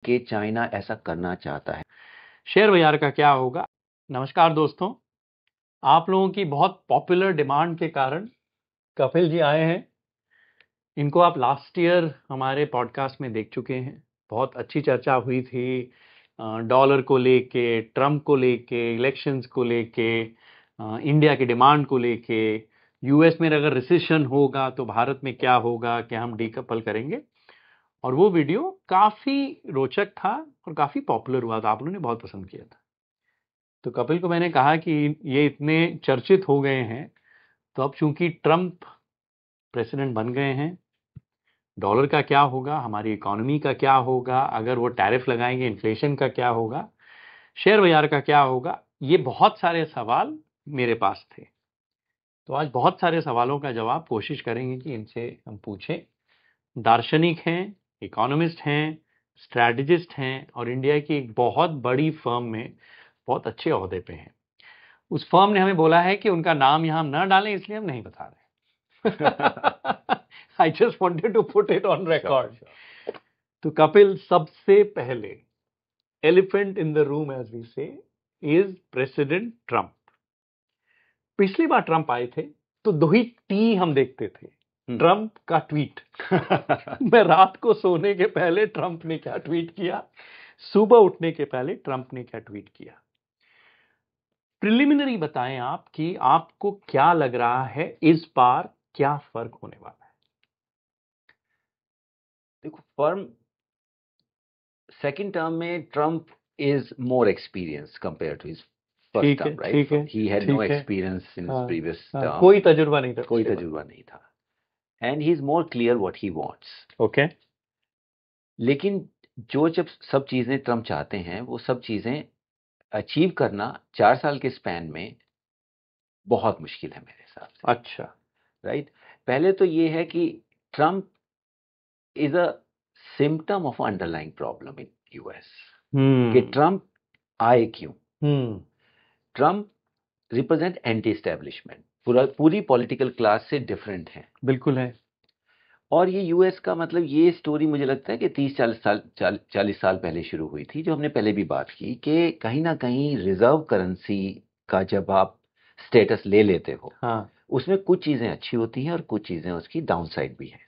कि चाइना ऐसा करना चाहता है। शेयर बाजार का क्या होगा। नमस्कार दोस्तों, आप लोगों की बहुत पॉपुलर डिमांड के कारण कपिल जी आए हैं। इनको आप लास्ट ईयर हमारे पॉडकास्ट में देख चुके हैं। बहुत अच्छी चर्चा हुई थी डॉलर को लेके, ट्रम्प को लेके, इलेक्शंस को लेके, इंडिया की डिमांड को लेके, यूएस में अगर रिसेशन होगा तो भारत में क्या होगा, क्या हम डीकपल करेंगे। और वो वीडियो काफी रोचक था और काफी पॉपुलर हुआ था, आप लोगों ने बहुत पसंद किया था। तो कपिल को मैंने कहा कि ये इतने चर्चित हो गए हैं, तो अब चूंकि ट्रम्प प्रेसिडेंट बन गए हैं, डॉलर का क्या होगा, हमारी इकोनॉमी का क्या होगा, अगर वो टैरिफ लगाएंगे इन्फ्लेशन का क्या होगा, शेयर बाजार का क्या होगा, ये बहुत सारे सवाल मेरे पास थे। तो आज बहुत सारे सवालों का जवाब कोशिश करेंगे कि इनसे हम पूछें। दार्शनिक हैं, इकोनॉमिस्ट हैं, स्ट्रैटेजिस्ट हैं और इंडिया की एक बहुत बड़ी फर्म में बहुत अच्छे ओहदे पे हैं। उस फर्म ने हमें बोला है कि उनका नाम यहां हम न डालें, इसलिए हम नहीं बता रहे। I just wanted to put it on record. तो कपिल, सबसे पहले elephant in the room as we say is president Trump. पिछली बार ट्रम्प आए थे तो दो ही टी हम देखते थे, ट्रम्प का ट्वीट। मैं रात को सोने के पहले ट्रम्प ने क्या ट्वीट किया, सुबह उठने के पहले ट्रम्प ने क्या ट्वीट किया। प्रिलिमिनरी बताएं आप कि आपको क्या लग रहा है, इस बार क्या फर्क होने वाला है। देखो, फर्म सेकंड टर्म में Trump is more experience compare to his first ठीक है, टर्म, ठीक है, राइट? ही हैड नो ठीक है। Experience in his previous term, कोई तजुर्बा नहीं था, कोई तजुर्बा नहीं था, and he is more clear what he wants. Okay. लेकिन जो जब सब चीजें ट्रम्प चाहते हैं, वो सब चीजें अचीव करना 4 साल के स्पैन में बहुत मुश्किल है मेरे हिसाब से, अच्छा। राइट? पहले तो ये है कि Trump is a symptom of underlying problem in US. कि ट्रम्प आए क्यों? ट्रम्प रिप्रेजेंट एंटी एस्टेब्लिशमेंट, पूरी पॉलिटिकल क्लास से डिफरेंट है। बिल्कुल है। और ये यूएस का मतलब, ये स्टोरी मुझे लगता है कि 30-40 साल पहले शुरू हुई थी, जो हमने पहले भी बात की, कि कहीं ना कहीं रिजर्व करेंसी का जब आप स्टेटस ले लेते हो, हाँ। उसमें कुछ चीजें अच्छी होती हैं और कुछ चीजें उसकी डाउनसाइड भी है।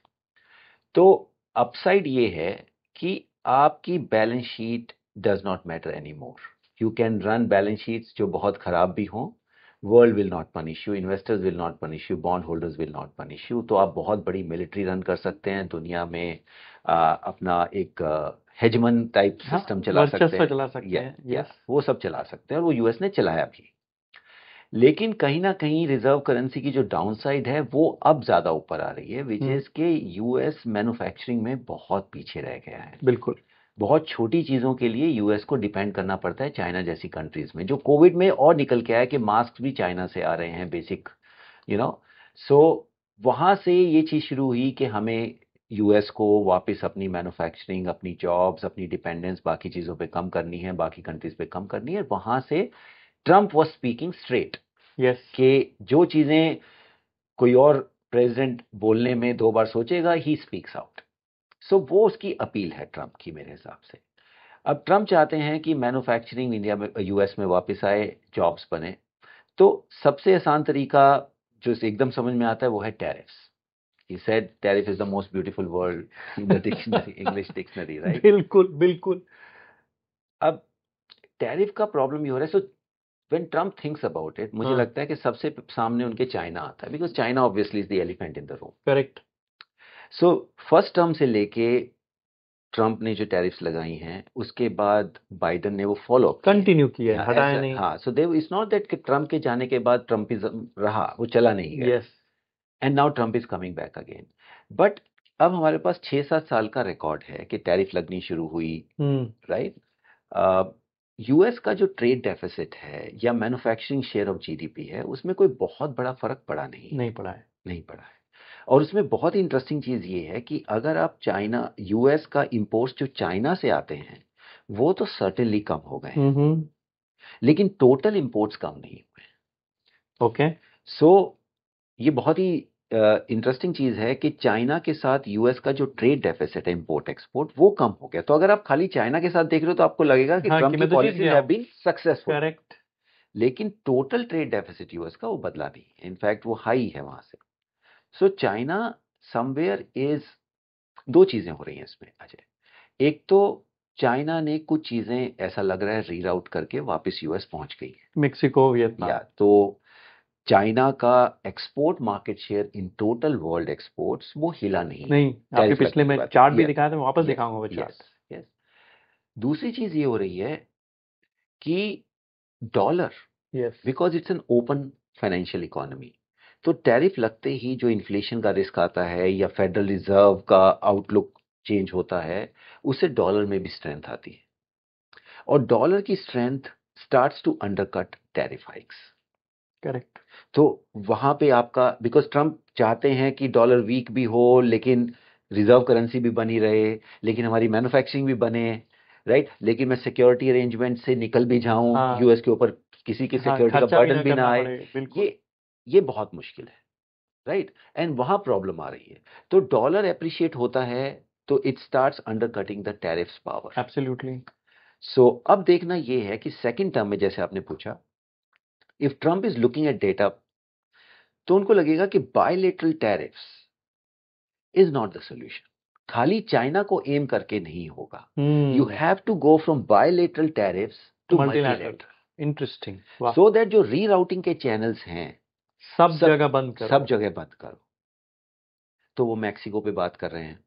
तो अपसाइड ये है कि आपकी balance sheet does not matter any more. You can run balance sheets जो बहुत खराब भी हों, world will not punish you, investors will not punish you, bond holders will not punish you. तो आप बहुत बड़ी मिलिट्री रन कर सकते हैं दुनिया में, अपना एक हेजमन टाइप सिस्टम चला सकते वर्चस्व हैं, चला सकते हैं। या यस। वो सब चला सकते हैं, और वो यूएस ने चलाया भी। लेकिन कहीं ना कहीं रिजर्व करेंसी की जो डाउनसाइड है वो अब ज्यादा ऊपर आ रही है, विच इज के यूएस मैन्युफैक्चरिंग में बहुत पीछे रह गया है। बिल्कुल। बहुत छोटी चीजों के लिए यूएस को डिपेंड करना पड़ता है चाइना जैसी कंट्रीज में, जो कोविड में और निकल के आया कि मास्क भी चाइना से आ रहे हैं, बेसिक, यू नो। सो वहां से ये चीज शुरू हुई कि हमें यूएस को वापस अपनी मैन्युफैक्चरिंग, अपनी जॉब्स, अपनी डिपेंडेंस बाकी चीजों पे कम करनी है, बाकी कंट्रीज पे कम करनी है। वहां से Trump was speaking straight. Yes. कि जो चीजें कोई और प्रेसिडेंट बोलने में 2 बार सोचेगा, ही स्पीक्स आउट। सो वो उसकी अपील है ट्रम्प की मेरे हिसाब से। अब ट्रम्प चाहते हैं कि मैन्युफैक्चरिंग इंडिया में, यूएस में वापस आए, जॉब्स बने। तो सबसे आसान तरीका जो एकदम समझ में आता है वो है tariffs. He said tariff is the most beautiful word in the dictionary, English dictionary, right? बिल्कुल बिल्कुल। अब टैरिफ का प्रॉब्लम ये हो रहा है। So when Trump thinks about it, मुझे लगता है कि सबसे सामने उनके चाइना आता है, because China obviously is the elephant in the room. Correct. So first term से लेके ट्रम्प ने जो टैरिफ्स लगाई हैं, उसके बाद बाइडन ने वो फॉलो कंटिन्यू किया है, हटाया नहीं। हाँ, सो दे इट्स नॉट दैट कि ट्रम्प के जाने के बाद ट्रम्पिज्म रहा, वो चला नहीं गया। Yes. And now Trump is coming back again. But अब हमारे पास 6-7 साल का रिकॉर्ड है कि टैरिफ लगनी शुरू हुई, राइट? यूएस का जो ट्रेड डेफिसिट है या मैन्युफैक्चरिंग शेयर ऑफ जीडीपी है, उसमें कोई बहुत बड़ा फर्क पड़ा नहीं है। नहीं पड़ा है। नहीं पड़ा है। और उसमें बहुत ही इंटरेस्टिंग चीज ये है कि अगर आप चाइना, यूएस का इंपोर्ट्स जो चाइना से आते हैं वो तो सर्टेनली कम हो गए हैं, लेकिन टोटल इंपोर्ट्स कम नहीं हुए। ओके। सो ये बहुत ही इंटरेस्टिंग चीज है कि चाइना के साथ यूएस का जो ट्रेड डेफिसिट है इंपोर्ट एक्सपोर्ट वो कम हो गया। तो अगर आप खाली चाइना के साथ देख रहे हो तो आपको लगेगा कि हाँ ट्रम्प कि की मैं तो जीत पॉलिसीज गया हैव हूँ। Been successful, correct. लेकिन टोटल ट्रेड डेफिसिट यूएस का वो बदला नहीं, इनफैक्ट वो हाई है वहां से। सो चाइना समवेयर इज, दो चीजें हो रही हैं इसमें अजय। एक तो चाइना ने कुछ चीजें ऐसा लग रहा है रीराउट करके वापस यूएस पहुंच गई है, मेक्सिको, या वियतनाम। तो चाइना का export market share in total world exports वो हिला नहीं है नहीं, आपके टैरिफ पिछले लगने के में बाद। चार्ट भी यस दिखाया था, मैं वापस यस दिखाऊंगा वो यस चार्ट। यस। दूसरी चीज ये हो रही है कि dollar, yes. Because it's an open financial economy, तो टैरिफ लगते ही जो इन्फ्लेशन का रिस्क आता है या फेडरल रिजर्व का आउटलुक चेंज होता है, उससे डॉलर में भी स्ट्रेंथ आती है, और डॉलर की strength starts to undercut tariff hikes. Correct. तो वहां पे आपका, बिकॉज ट्रम्प चाहते हैं कि डॉलर वीक भी हो लेकिन रिजर्व करेंसी भी बनी रहे, लेकिन हमारी मैन्युफैक्चरिंग भी बने, राइट, लेकिन मैं सिक्योरिटी अरेंजमेंट से निकल भी जाऊं, हाँ यूएस के ऊपर किसी की हाँ, सिक्योरिटी का खर्चा भी बर्डन ना भी ना करना आए। पड़े, बिल्कुल। ये बहुत मुश्किल है, राइट, एंड वहां प्रॉब्लम आ रही है। तो डॉलर एप्रिशिएट होता है तो it starts under cutting the tariffs power. Absolutely. So अब देखना ये है कि सेकंड टर्म में, जैसे आपने पूछा, if Trump is looking at data, तो उनको लगेगा कि bilateral tariffs is not the solution. खाली चाइना को एम करके नहीं होगा, you have to go from bilateral tariffs to multilateral. Multilateral, interesting, वाह। सो दैट जो रीराउटिंग के चैनल्स हैं सब जगह बंद करो। सब जगह बंद करो। तो वो मैक्सिको पे बात कर रहे हैं,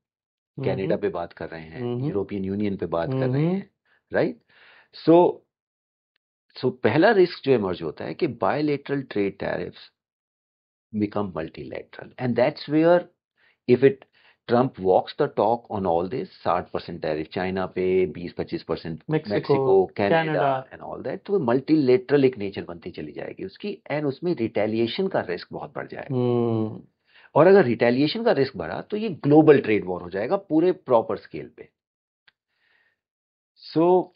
कनाडा पे बात कर रहे हैं, यूरोपियन यूनियन पे बात कर रहे हैं, राइट। सो पहला रिस्क जो इमर्ज होता है कि bilateral trade tariffs become multilateral, and that's where if it Trump walks the talk on all this, 60% tariff China पे, 20-25% Mexico, Canada and all that, तो मल्टीलेटरल एक नेचर बनती चली जाएगी उसकी, एंड उसमें रिटेलिएशन का रिस्क बहुत बढ़ जाएगा। और अगर रिटेलिएशन का रिस्क बढ़ा तो ये ग्लोबल ट्रेड वॉर हो जाएगा पूरे प्रॉपर स्केल पे। सो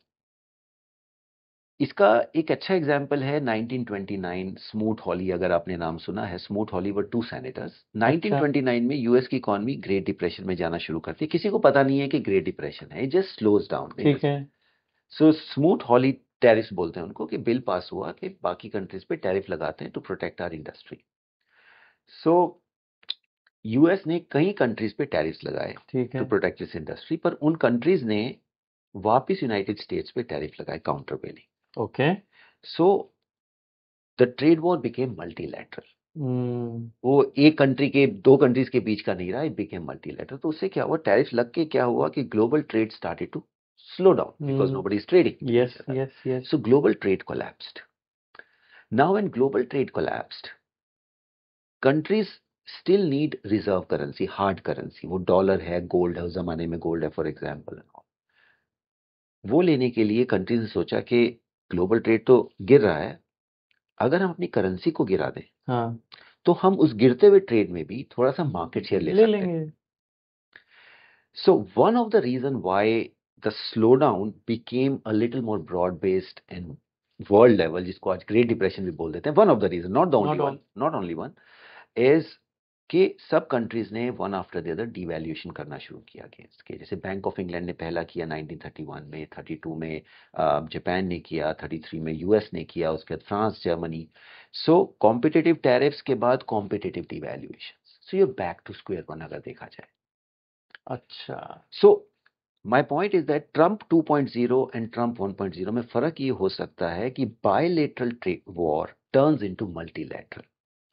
इसका एक अच्छा एग्जाम्पल है 1929 स्मूथ हॉली, अगर आपने नाम सुना है। Smoot Hawley were two senators. 1929 में यूएस की इकोनॉमी ग्रेट डिप्रेशन में जाना शुरू करती है, किसी को पता नहीं है कि ग्रेट डिप्रेशन है, जस्ट स्लोज डाउन। ठीक है। सो स्मूथ हॉली टैरिफ बोलते हैं उनको, कि बिल पास हुआ कि बाकी कंट्रीज पे टैरिफ लगाते हैं to protect our industry. So US ने कई कंट्रीज पे टैरिफ लगाए टू प्रोटेक्ट दिस इंडस्ट्री, पर उन कंट्रीज ने वापिस यूनाइटेड स्टेट्स पे टैरिफ लगाए countervailing. Okay. So the trade war became multilateral. वो एक कंट्री के, दो कंट्रीज के बीच का नहीं रहा, इट बिकेम मल्टीलैटरल। तो उससे क्या हुआ, टैरिफ लग के क्या हुआ कि global trade started to slow down because nobody is trading with Yes, each other. yes. So global trade collapsed. Now when global trade collapsed, countries still need reserve currency, hard currency. वो dollar है, gold है, उस जमाने में gold है for example. वो लेने के लिए कंट्रीज ने सोचा कि ग्लोबल ट्रेड तो गिर रहा है, अगर हम अपनी करेंसी को गिरा दें, हाँ, तो हम उस गिरते हुए ट्रेड में भी थोड़ा सा मार्केट शेयर ले सकते हैं। So one of the reason why the slow down became a little more broad based in world level, जिसको आज ग्रेट डिप्रेशन भी बोल देते हैं, one of the reason, not the only one, not only one, is कि सब countries ने one after the other devaluation करना शुरू किया अगेंस्ट के। जैसे बैंक ऑफ इंग्लैंड ने पहला किया 1931 में, 32 में जापान ने किया, 33 में यूएस ने किया, उसके बाद France, Germany. So competitive tariffs के बाद competitive devaluation, so you back to square one अगर देखा जाए। अच्छा। So my point is that Trump 2.0 and Trump 1.0 में फर्क ये हो सकता है कि bilateral trade war turns into multilateral.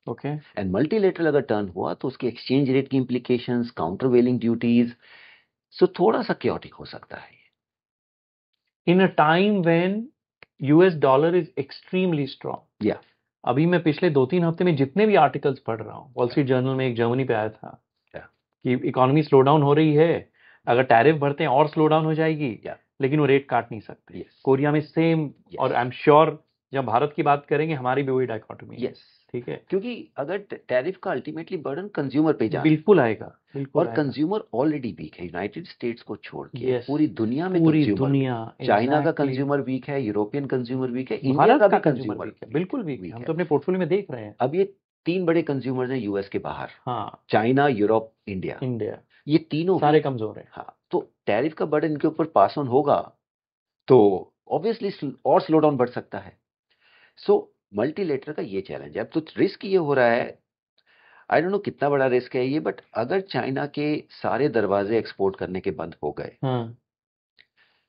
Okay. And multilateral अगर टर्न हुआ तो उसके एक्सचेंज रेट की इंप्लीकेशंस, काउंटरवेलिंग ड्यूटीज, सो थोड़ा सा क्योटिक हो सकता है। In a time when US dollar is extremely strong. या अभी मैं पिछले 2-3 हफ्ते में जितने भी आर्टिकल्स पढ़ रहा हूँ, वॉल स्ट्रीट जर्नल में एक जर्मनी पे आया था कि इकोनॉमी स्लो डाउन हो रही है, अगर टैरिफ बढ़ते हैं और स्लो डाउन हो जाएगी, लेकिन वो रेट काट नहीं सकते। कोरिया में सेम, और आई एम श्योर जब भारत की बात करेंगे हमारी भी वही डायकोटोमी है। ठीक है, क्योंकि अगर टैरिफ का अल्टीमेटली बर्डन कंज्यूमर पे जाना, बिल्कुल आएगा, बिल्कुल और कंज्यूमर ऑलरेडी वीक है यूनाइटेड स्टेट्स को छोड़ के। Yes. पूरी दुनिया में पूरी कंज्यूमर, दुनिया, चाइना का exactly. कंज्यूमर वीक है, यूरोपियन कंज्यूमर वीक है, इंडिया भारत का का भी कंज्यूमर कंज्यूमर वीक है, बिल्कुल वीक है। हम है। तो अपने पोर्टफोलियो में देख रहे हैं। अब ये 3 बड़े कंज्यूमर्स हैं यूएस के बाहर, हाँ, चाइना, यूरोप, इंडिया। इंडिया ये तीनों सारे कमजोर हैं। हाँ, तो टैरिफ का बर्डन इनके ऊपर पास ऑन होगा तो ऑब्वियसली और स्लो डाउन बढ़ सकता है। सो मल्टीलेटरल का ये चैलेंज है। अब तो रिस्क ये हो रहा है, आई डोंट नो कितना बड़ा रिस्क है ये, बट अगर चाइना के सारे दरवाजे एक्सपोर्ट करने के बंद हो गए हाँ,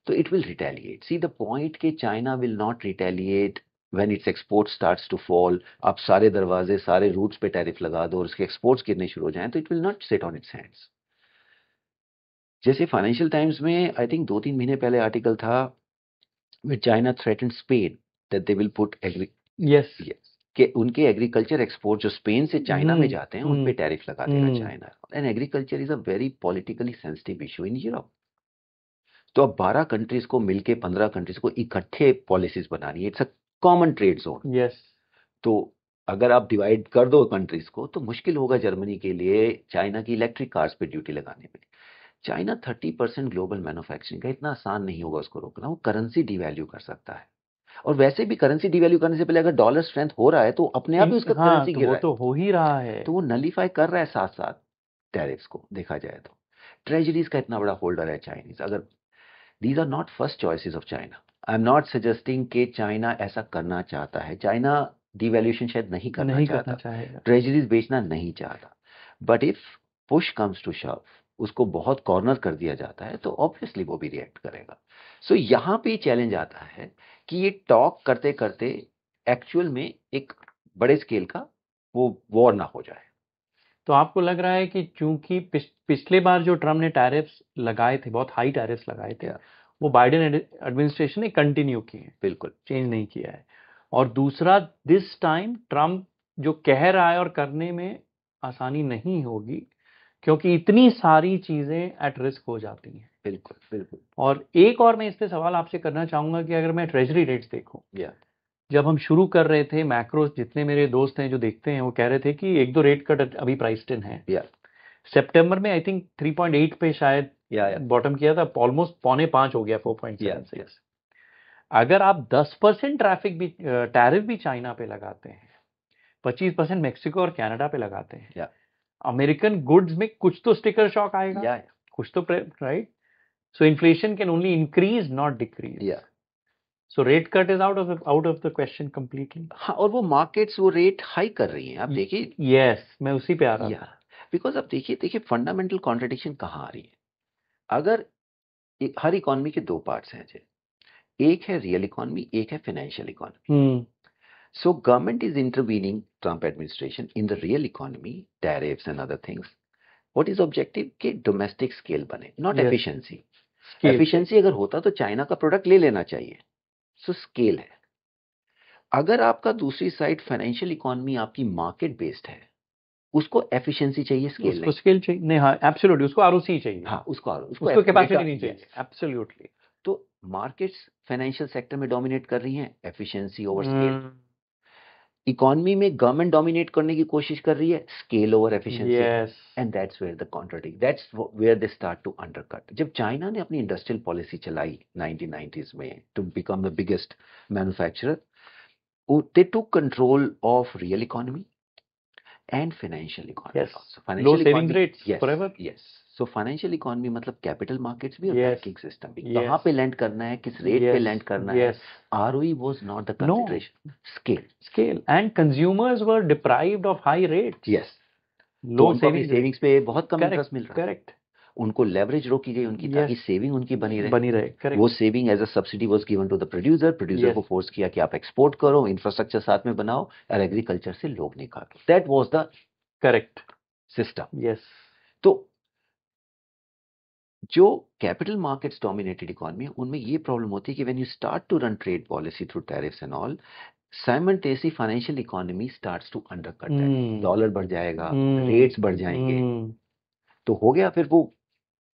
तो it will retaliate. See the point कि China will not retaliate when its export starts to fall. आप सारे दरवाजे, सारे रूट्स पे टैरिफ लगा दो और उसके एक्सपोर्ट्स गिरने शुरू हो जाएं तो it will not sit on it's hands. जैसे फाइनेंशियल टाइम्स में आई थिंक 2-3 महीने पहले आर्टिकल था, with China threatened Spain that they will put yes, कि उनके एग्रीकल्चर एक्सपोर्ट जो स्पेन से चाइना में जाते हैं उन पे हम्म, टैरिफ लगा देगा China. And agriculture is a very politically sensitive issue in Europe. तो अब 12 कंट्रीज को मिलके 15 कंट्रीज को इकट्ठे पॉलिसीज बनानी है। It's a common trade zone. Yes, तो अगर आप डिवाइड कर दो कंट्रीज को तो मुश्किल होगा जर्मनी के लिए चाइना की इलेक्ट्रिक कार्स पे ड्यूटी लगाने में। चाइना 30% ग्लोबल मैन्युफैक्चरिंग का, इतना आसान नहीं होगा उसको रोकना। वो करेंसी डिवैल्यू कर सकता है, और वैसे भी करेंसी डिवैल्यू करने से पहले अगर डॉलर स्ट्रेंथ हो रहा है तो अपने आप ही उसका हाँ, करेंसी तो गिर वो रहा तो है, हो ही रहा है। तो वो नलीफाई कर रहा है साथ साथ टैरिफ्स को। देखा जाए तो ट्रेजरीज का इतना बड़ा होल्डर है चाइनीज। अगर these are not first choices of China, I am not suggesting कि चाइना ऐसा करना चाहता है। चाइना डिवैल्यूएशन शायद नहीं करना चाहता, चाहेगा। ट्रेजरीज बेचना नहीं चाहता, but if push comes to shove, उसको बहुत कॉर्नर कर दिया जाता है तो ऑब्वियसली वो भी रिएक्ट करेगा। सो यहाँ पे चैलेंज आता है कि ये टॉक करते करते एक्चुअल में एक बड़े स्केल का वो वॉर ना हो जाए। तो आपको लग रहा है कि चूंकि पिछले बार जो ट्रम्प ने टैरिफ्स लगाए थे, बहुत हाई टैरिफ्स लगाए थे, या वो बाइडेन एडमिनिस्ट्रेशन ने कंटिन्यू किए, बिल्कुल चेंज नहीं किया है। और दूसरा, दिस टाइम ट्रम्प जो कह रहा है और करने में आसानी नहीं होगी, क्योंकि इतनी सारी चीजें एट रिस्क हो जाती हैं। बिल्कुल बिल्कुल। और एक और मैं इस पे सवाल आपसे करना चाहूंगा कि अगर मैं ट्रेजरी रेट्स देखूं, या जब हम शुरू कर रहे थे मैक्रो, जितने मेरे दोस्त हैं जो देखते हैं वो कह रहे थे कि एक दो रेट कट अभी प्राइस्ड इन है। या सितंबर में आई थिंक 3.8 पे शायद या बॉटम किया था, ऑलमोस्ट 4.5 हो गया, या 4.76। अगर आप 10% ट्रैफिक भी टैरिफ भी चाइना पे लगाते हैं, 25% मेक्सिको और कनाडा पे लगाते हैं, या अमेरिकन गुड्स में कुछ तो स्टिकर शॉक आएगा, या कुछ तो, right? So inflation can only increase not decrease. या so rate cut is out of the question completely. हाँ, और वो मार्केट्स वो रेट हाई कर रही हैं, आप देखिए। यस, मैं उसी पे आ रहा या था। बिकॉज आप देखिए देखिए फंडामेंटल कॉन्ट्रडिक्शन कहाँ आ रही है। अगर हर इकोनॉमी के दो पार्ट्स हैं जी, एक है रियल इकोनॉमी, एक है financial economy. Hmm, So government is intervening, Trump administration, in the real economy, tariffs and other things. What is objective कि domestic scale बने, not yes, efficiency. Scale, Efficiency अगर होता तो चाइना का प्रोडक्ट ले लेना चाहिए। So scale है। अगर आपका दूसरी साइड फाइनेंशियल इकोनॉमी आपकी मार्केट बेस्ड है, उसको एफिशिएंसी चाहिए, स्केल उसको नहीं। स्केल चाहिए नहीं, हाँ एब्सोल्युटली, उसको आरओसी चाहिए, हाँ, उसको कैपेसिटी नहीं yes. चाहिए, एब्सोल्युटली। तो मार्केट्स फाइनेंशियल सेक्टर में डोमिनेट कर रही हैं, एफिशिएंसी ओवर स्केल। इकोनॉमी में गवर्नमेंट डोमिनेट करने की कोशिश कर रही है, scale over efficiency. Yes, and that's where the contradict, that's where they start to undercut. जब चाइना ने अपनी इंडस्ट्रियल पॉलिसी चलाई 1990s में to become the biggest manufacturer, they took control of real economy and financial economy yes, also. Low financial saving economy, rates yes forever. Yes. So financial economy मतलब capital markets भी और yes, banking system भी, कहाँ पे land करना है, किस rate पे यस, लैंड करना है। Yes, ROE was not the no, consideration, scale. Scale, and consumers were deprived of high rates, yes, तो लो उनको अपनी सेविंग रेट। सेविंग्स पे बहुत कम करेक्ट, इंटरेस्ट मिल रहा था। करेक्ट, उनको लेवरेज रोकी गई उनकी, ताकि यस, सेविंग उनकी बनी रहे। बनी रहे, करेक्ट, वो saving as a subsidy was given to the producer, producer को यस, फोर्स किया कि आप एक्सपोर्ट करो, इंफ्रास्ट्रक्चर साथ में बनाओ और एग्रीकल्चर से लोग निकालो। That was the correct, system. Yes, तो जो कैपिटल मार्केट्स डोमिनेटेड इकोनॉमी है उनमें ये प्रॉब्लम होती है कि when you start to run trade policy through tariffs and all, simultaneously financial economy starts to undercut that. Dollar बढ़ जाएगा, रेट्स बढ़ जाएंगे, तो हो गया, फिर वो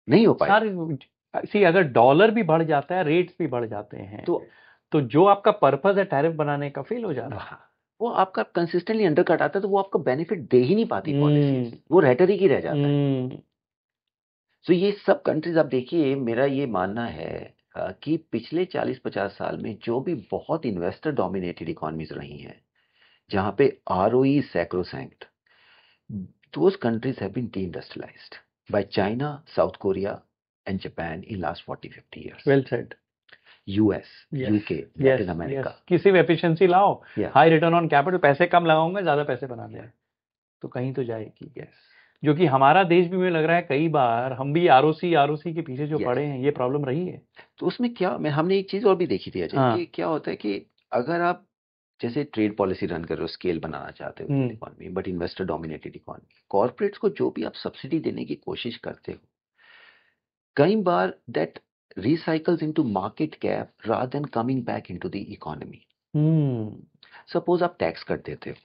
नहीं हो पाएगा। सारे सी, अगर डॉलर भी बढ़ जाता है, रेट्स भी बढ़ जाते हैं, तो तो जो आपका पर्पस है टैरिफ बनाने का फेल हो जाता है। हाँ, वो आपका कंसिस्टेंटली अंडरकट आता है, तो वो आपको बेनिफिट दे ही नहीं पाती पॉलिसी, वो रेटरिक ही रह जाता है। सो ये सब कंट्रीज आप देखिए, मेरा ये मानना है कि पिछले 40-50 साल में जो भी बहुत इन्वेस्टर डोमिनेटेड इकोनॉमीज रही हैं, जहां पे ROE is sacrosanct, those countries have been deindustrialized by China, South Korea, and Japan in last 40-50 years. Well said. US, Yes. UK, Yes. Latin America. Yes. किसी भी एफिशिएंसी लाओ, Yeah. High return on capital, पैसे कम लगाऊंगा, ज्यादा पैसे बना ले, तो कहीं तो जाएगी। Yes. जो कि हमारा देश भी, मुझे लग रहा है कई बार हम भी आरओसी के पीछे जो Yes. पड़े हैं, ये प्रॉब्लम रही है। तो उसमें क्या, हमने एक चीज और भी देखी थी अजय, हाँ। कि क्या होता है कि अगर आप जैसे ट्रेड पॉलिसी रन कर रहे हो, स्केल बनाना चाहते हो economy, but investor dominated economy, corporates को जो भी आप सब्सिडी देने की कोशिश करते हो, कई बार that recycles into market cap rather than coming back into the economy. Suppose आप टैक्स कट देते हो,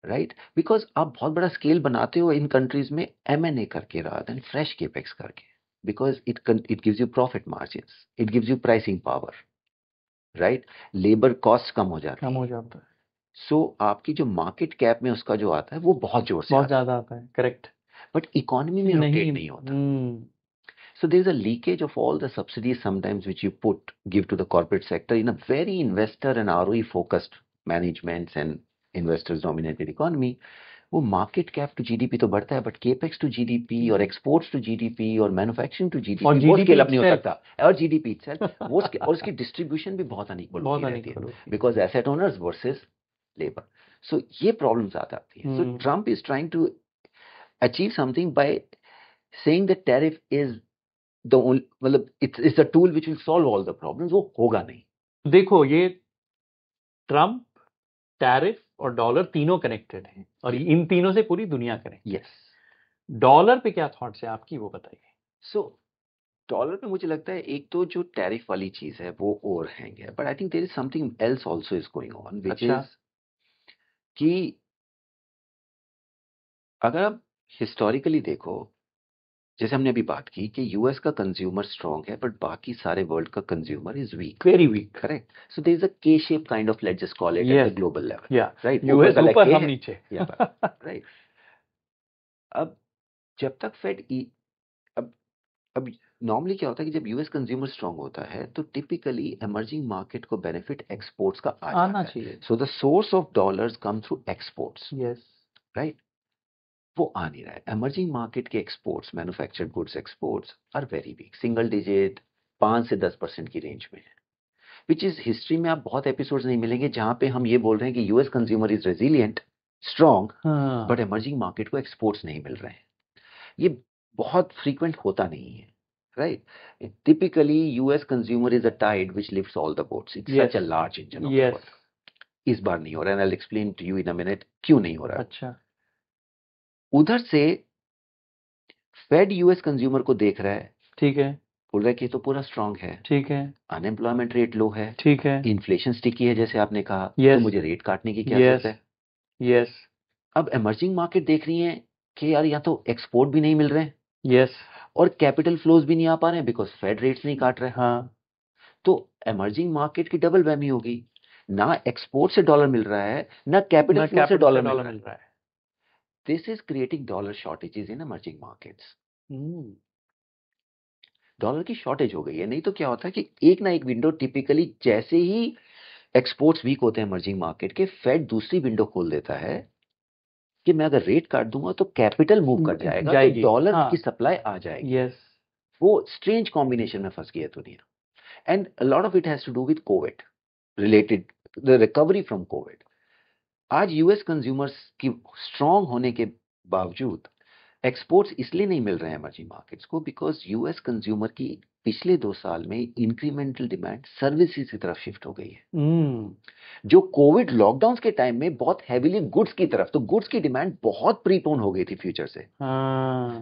राइट, बिकॉज आप बहुत बड़ा स्केल बनाते हो इन कंट्रीज में M&A करके रादर देन फ्रेश केपेक्स करके, because it gives you profit margins, it gives you pricing power, right, labour cost कम हो जाता है। सो आपकी जो मार्केट कैप में उसका जो आता है वो बहुत जोर से बहुत ज्यादा आता है, करेक्ट, बट इकोनॉमी में रोटेट नहीं होता। So there is a leakage of all the subsidies sometimes which you give to the corporate sector in a very investor and ROE focused managements and investors dominated economy. वो market cap to GDP तो बढ़ता है, but capex to GDP और exports to GDP और manufacturing to GDP वो scale up नहीं हो सकता, और GDP itself वो और उसकी distribution भी बहुत unequal होती है, because asset owners versus labor. So ये problems आती है। So Trump is trying to achieve something by saying that tariff is the only, मतलब it's a tool which will solve all the problems, वो होगा नहीं। देखो, ये ट्रम्प, टैरिफ और डॉलर तीनों कनेक्टेड हैं, और इन तीनों से पूरी दुनिया कनेक्टेड। यस। डॉलर पे क्या थॉट्स है आपकी, वो बताइए। सो डॉलर पे मुझे लगता है एक तो जो टैरिफ वाली चीज है वो ओवरहैंग है, but I think there is something else also is going on, which is कि अगर आप हिस्टोरिकली देखो, जैसे हमने अभी बात की कि यूएस का कंज्यूमर स्ट्रांग है, बट बाकी सारे वर्ल्ड का consumer is weak, very weak, correct. So there is a K shape kind of, let's just call it at the global level, right, US ऊपर, हम नीचे, राइट। अब जब तक फेड अब नॉर्मली क्या होता है कि जब यूएस कंज्यूमर स्ट्रांग होता है तो टिपिकली इमर्जिंग मार्केट को बेनिफिट एक्सपोर्ट्स का आना चाहिए। So the source of dollars come through exports, yes, right, वो आ नहीं रहा है। इमर्जिंग मार्केट के exports, manufactured goods exports are very weak, single digit 5 से 10% की रेंज में है, विच इज हिस्ट्री में आप बहुत एपिसोड्स नहीं मिलेंगे जहां पे हम ये बोल रहे हैं कि US consumer is resilient, strong, but emerging market को एक्सपोर्ट्स नहीं मिल रहे हैं। ये बहुत फ्रीक्वेंट होता नहीं है, right? Typically, US consumer is a tide which lifts all the boats. It's such a large engine of the world. इस बार नहीं हो रहा है, and I'll explain to you in a minute क्यों नहीं हो रहा है। अच्छा, उधर से फेड यूएस कंज्यूमर को देख रहा है, ठीक है, बोल रहा है कि तो पूरा स्ट्रांग है, ठीक है, अनएम्प्लॉयमेंट रेट लो है, ठीक है, इन्फ्लेशन स्टिकी है जैसे आपने कहा, तो मुझे रेट काटने की क्या जरूरत है। यस। अब इमर्जिंग मार्केट देख रही है कि यार या तो एक्सपोर्ट भी नहीं मिल रहे हैं, यस, और कैपिटल फ्लोज भी नहीं आ पा रहे हैं बिकॉज फेड रेट्स नहीं काट रहे। हाँ, तो इमर्जिंग मार्केट की डबल वैमी होगी, ना एक्सपोर्ट से डॉलर मिल रहा है, ना कैपिटल फ्लो से डॉलर मिल रहा है। This is creating dollar shortages in emerging markets. Dollar की शॉर्टेज हो गई है, नहीं तो क्या होता है कि एक ना एक विंडो, टिपिकली जैसे ही एक्सपोर्ट्स वीक होते हैं इमर्जिंग मार्केट के, फेड दूसरी विंडो खोल देता है कि मैं अगर रेट काट दूंगा तो कैपिटल मूव कर जाएगा, तो डॉलर की सप्लाई आ जाएगी। यस, वो स्ट्रेंज कॉम्बिनेशन में फंस गई है दुनिया, and a lot of it has to do with COVID related, the recovery from COVID. आज यूएस कंज्यूमर्स की स्ट्रांग होने के बावजूद एक्सपोर्ट्स इसलिए नहीं मिल रहे हैं इमर्जिंग मार्केट्स को, बिकॉज यूएस कंज्यूमर की पिछले 2 साल में इंक्रीमेंटल डिमांड सर्विसेज की तरफ शिफ्ट हो गई है। जो कोविड लॉकडाउन के टाइम में बहुत हैवीली गुड्स की तरफ, तो गुड्स की डिमांड बहुत प्रीपोन हो गई थी फ्यूचर से,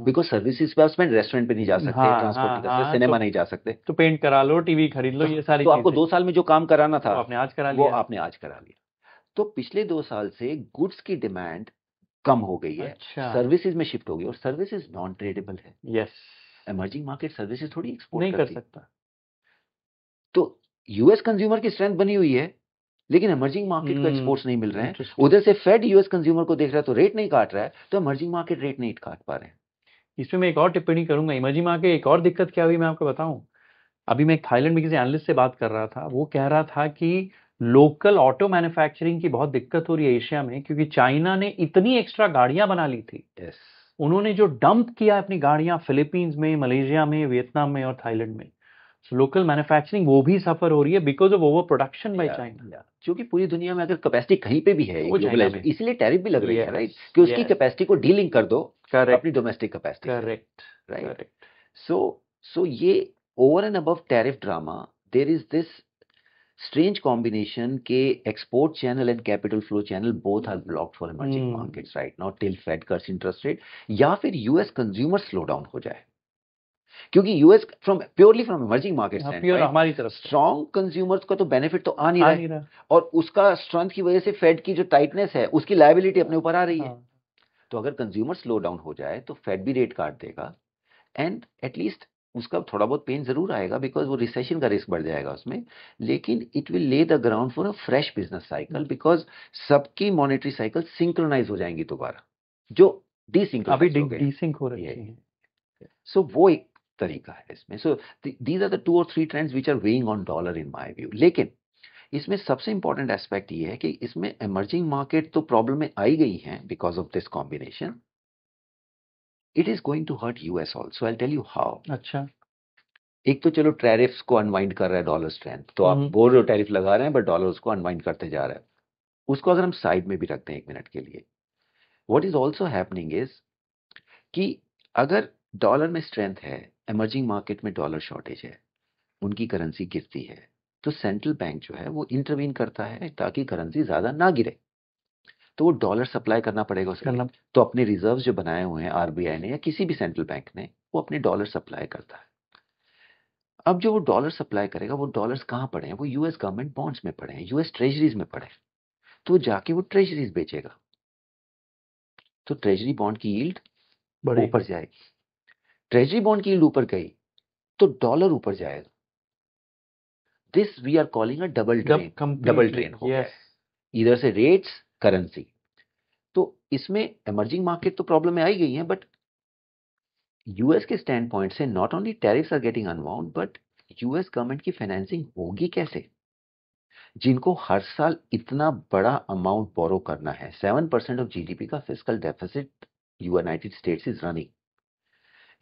बिकॉज सर्विसेज पे आप रेस्टोरेंट पे नहीं जा सकते, ट्रांसपोर्ट नहीं कर सकते, सिनेमा नहीं जा सकते, तो पेंट करा लो, टीवी खरीद लो, ये सारी तो आपको 2 साल में जो काम कराना था आपने आज करा लिया, वो आपने आज करा लिया। तो पिछले 2 साल से गुड्स की डिमांड कम हो गई है, सर्विसेज में शिफ्ट हो गई, और सर्विसेज नॉन ट्रेडेबल है। यस, इमर्जिंग मार्केट सर्विसेज थोड़ी एक्सपोर्ट नहीं कर सकता। तो यूएस कंज्यूमर की स्ट्रेंथ बनी हुई है, लेकिन इमर्जिंग मार्केट को एक्सपोर्ट्स नहीं मिल रहे हैं। उधर से फेड यूएस कंज्यूमर को देख रहा है तो रेट नहीं काट रहा है, तो इमर्जिंग मार्केट रेट नहीं काट पा रहे हैं। इसमें मैं एक और टिप्पणी करूंगा, इमर्जिंग मार्केट एक और दिक्कत क्या हुई मैं आपको बताऊं। अभी मैं एक थाईलैंड में किसी एनालिस्ट से बात कर रहा था, वो कह रहा था कि लोकल ऑटो मैन्युफैक्चरिंग की बहुत दिक्कत हो रही है एशिया में, क्योंकि चाइना ने इतनी एक्स्ट्रा गाड़ियां बना ली थी। यस, उन्होंने जो डंप किया अपनी गाड़ियां फिलीपींस में, मलेशिया में, वियतनाम में और थाईलैंड में, लोकल मैन्युफैक्चरिंग वो भी सफर हो रही है because of over production by China. क्योंकि पूरी दुनिया में अगर कैपेसिटी कहीं पे भी है वो चाइना ग्लोबलाइज, में। इसीलिए टैरिफ भी लग रही है, Yes, राइट, कि उसकी yes, कैपेसिटी को डीलिंक कर दो correct, अपनी डोमेस्टिक कैपेसिटी से, correct, राइट। correct. सो ये over and above tariff drama, there is this strange combination के export channel and capital flow channel both are blocked for emerging markets right now till Fed cuts interest rate, या फिर US consumer slow down हो जाए, क्योंकि US purely from emerging market pure हमारी तरफ से strong consumers को तो बेनिफिट तो आ नहीं आ रहा नहीं है, रहा। और उसका स्ट्रेंथ की वजह से फेड की जो टाइटनेस है उसकी लायबिलिटी अपने ऊपर आ रही है। हाँ, तो अगर कंज्यूमर स्लो डाउन हो जाए तो फेड भी रेट काट देगा, एंड एटलीस्ट उसका थोड़ा बहुत पेन जरूर आएगा बिकॉज वो रिसेशन का रिस्क बढ़ जाएगा उसमें, लेकिन it will lay the ground for a fresh business cycle because सबकी मॉनेटरी साइकिल सिंक्रोनाइज हो जाएंगी दोबारा, जो अभी डिसिंक्रोनाइज हो गए। डीसिंक हो रही ये है। सो वो एक तरीका है इसमें। So these are the 2 or 3 trends which are weighing on dollar in my view. लेकिन इसमें सबसे इंपॉर्टेंट एस्पेक्ट ये है कि इसमें इमर्जिंग मार्केट तो प्रॉब्लम में आई गई हैं because of this combination, it is going to hurt US also, I tell you how. अच्छा। एक तो चलो टैरिफ्स को अनवाइंड कर रहा है डॉलर स्ट्रेंथ, तो आप बोल रहे हो टैरिफ लगा रहे हैं बट डॉलर उसको अनवाइंड करते जा रहा है, उसको अगर हम साइड में भी रखते हैं 1 मिनट के लिए, what is also happening is कि अगर डॉलर में स्ट्रेंथ है, इमर्जिंग मार्केट में डॉलर शॉर्टेज है, उनकी करेंसी गिरती है, तो सेंट्रल बैंक जो है वो इंटरवीन करता है ताकि करेंसी ज्यादा ना गिरे, तो वो डॉलर सप्लाई करना पड़ेगा उसके लिए। तो अपने रिजर्व्स जो बनाए हुए हैं आरबीआई ने या किसी भी सेंट्रल बैंक ने, वो अपने डॉलर सप्लाई करता है। अब जो वो डॉलर सप्लाई करेगा, वो डॉलर्स कहाँ पड़े हैं? वो यूएस गवर्नमेंट बॉन्ड्स में पड़े हैं, यूएस ट्रेजरीज में पड़े हैं, तो जाके वो ट्रेजरीज बेचेगा, तो ट्रेजरी बॉन्ड की यील्ड ऊपर जाएगी, ट्रेजरी बॉन्ड की यील्ड ऊपर गई तो डॉलर ऊपर जाएगा। This we are calling a double train हो गया है, इधर से रेट्स करेंसी। तो इसमें इमर्जिंग मार्केट तो प्रॉब्लम में आई गई है, बट यूएस के स्टैंड पॉइंट से not only tariffs are getting unwound, but US government की फाइनेंसिंग होगी कैसे, जिनको हर साल इतना बड़ा अमाउंट बोरो करना है। 7% ऑफ जीडीपी का fiscal deficit United States is running,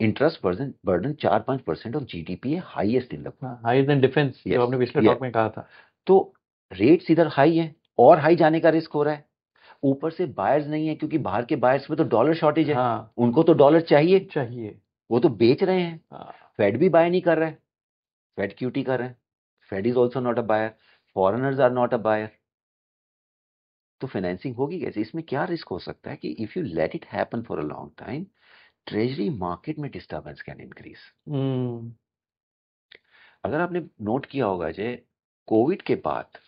interest burden 4-5% of GDP है, highest in the higher than defence, जो आपने पिछले टॉक में कहा था। तो रेट्स इधर हाई है और हाई जाने का रिस्क हो रहा है, ऊपर से बायर्स नहीं है क्योंकि बाहर के बायर्स में तो डॉलर शॉर्टेज है। हाँ, उनको तो डॉलर चाहिए, वो तो बेच रहे हैं। फेड भी बाय नहीं कर रहा है, फेड क्यूटी कर रहे हैं, Fed is also not a buyer, foreigners are not a buyer, तो फाइनेंसिंग होगी कैसे? इसमें क्या रिस्क हो सकता है कि if you let it happen for a long time, treasury market में डिस्टर्बेंस कैन इंक्रीज। अगर आपने नोट किया होगा जे कोविड के बाद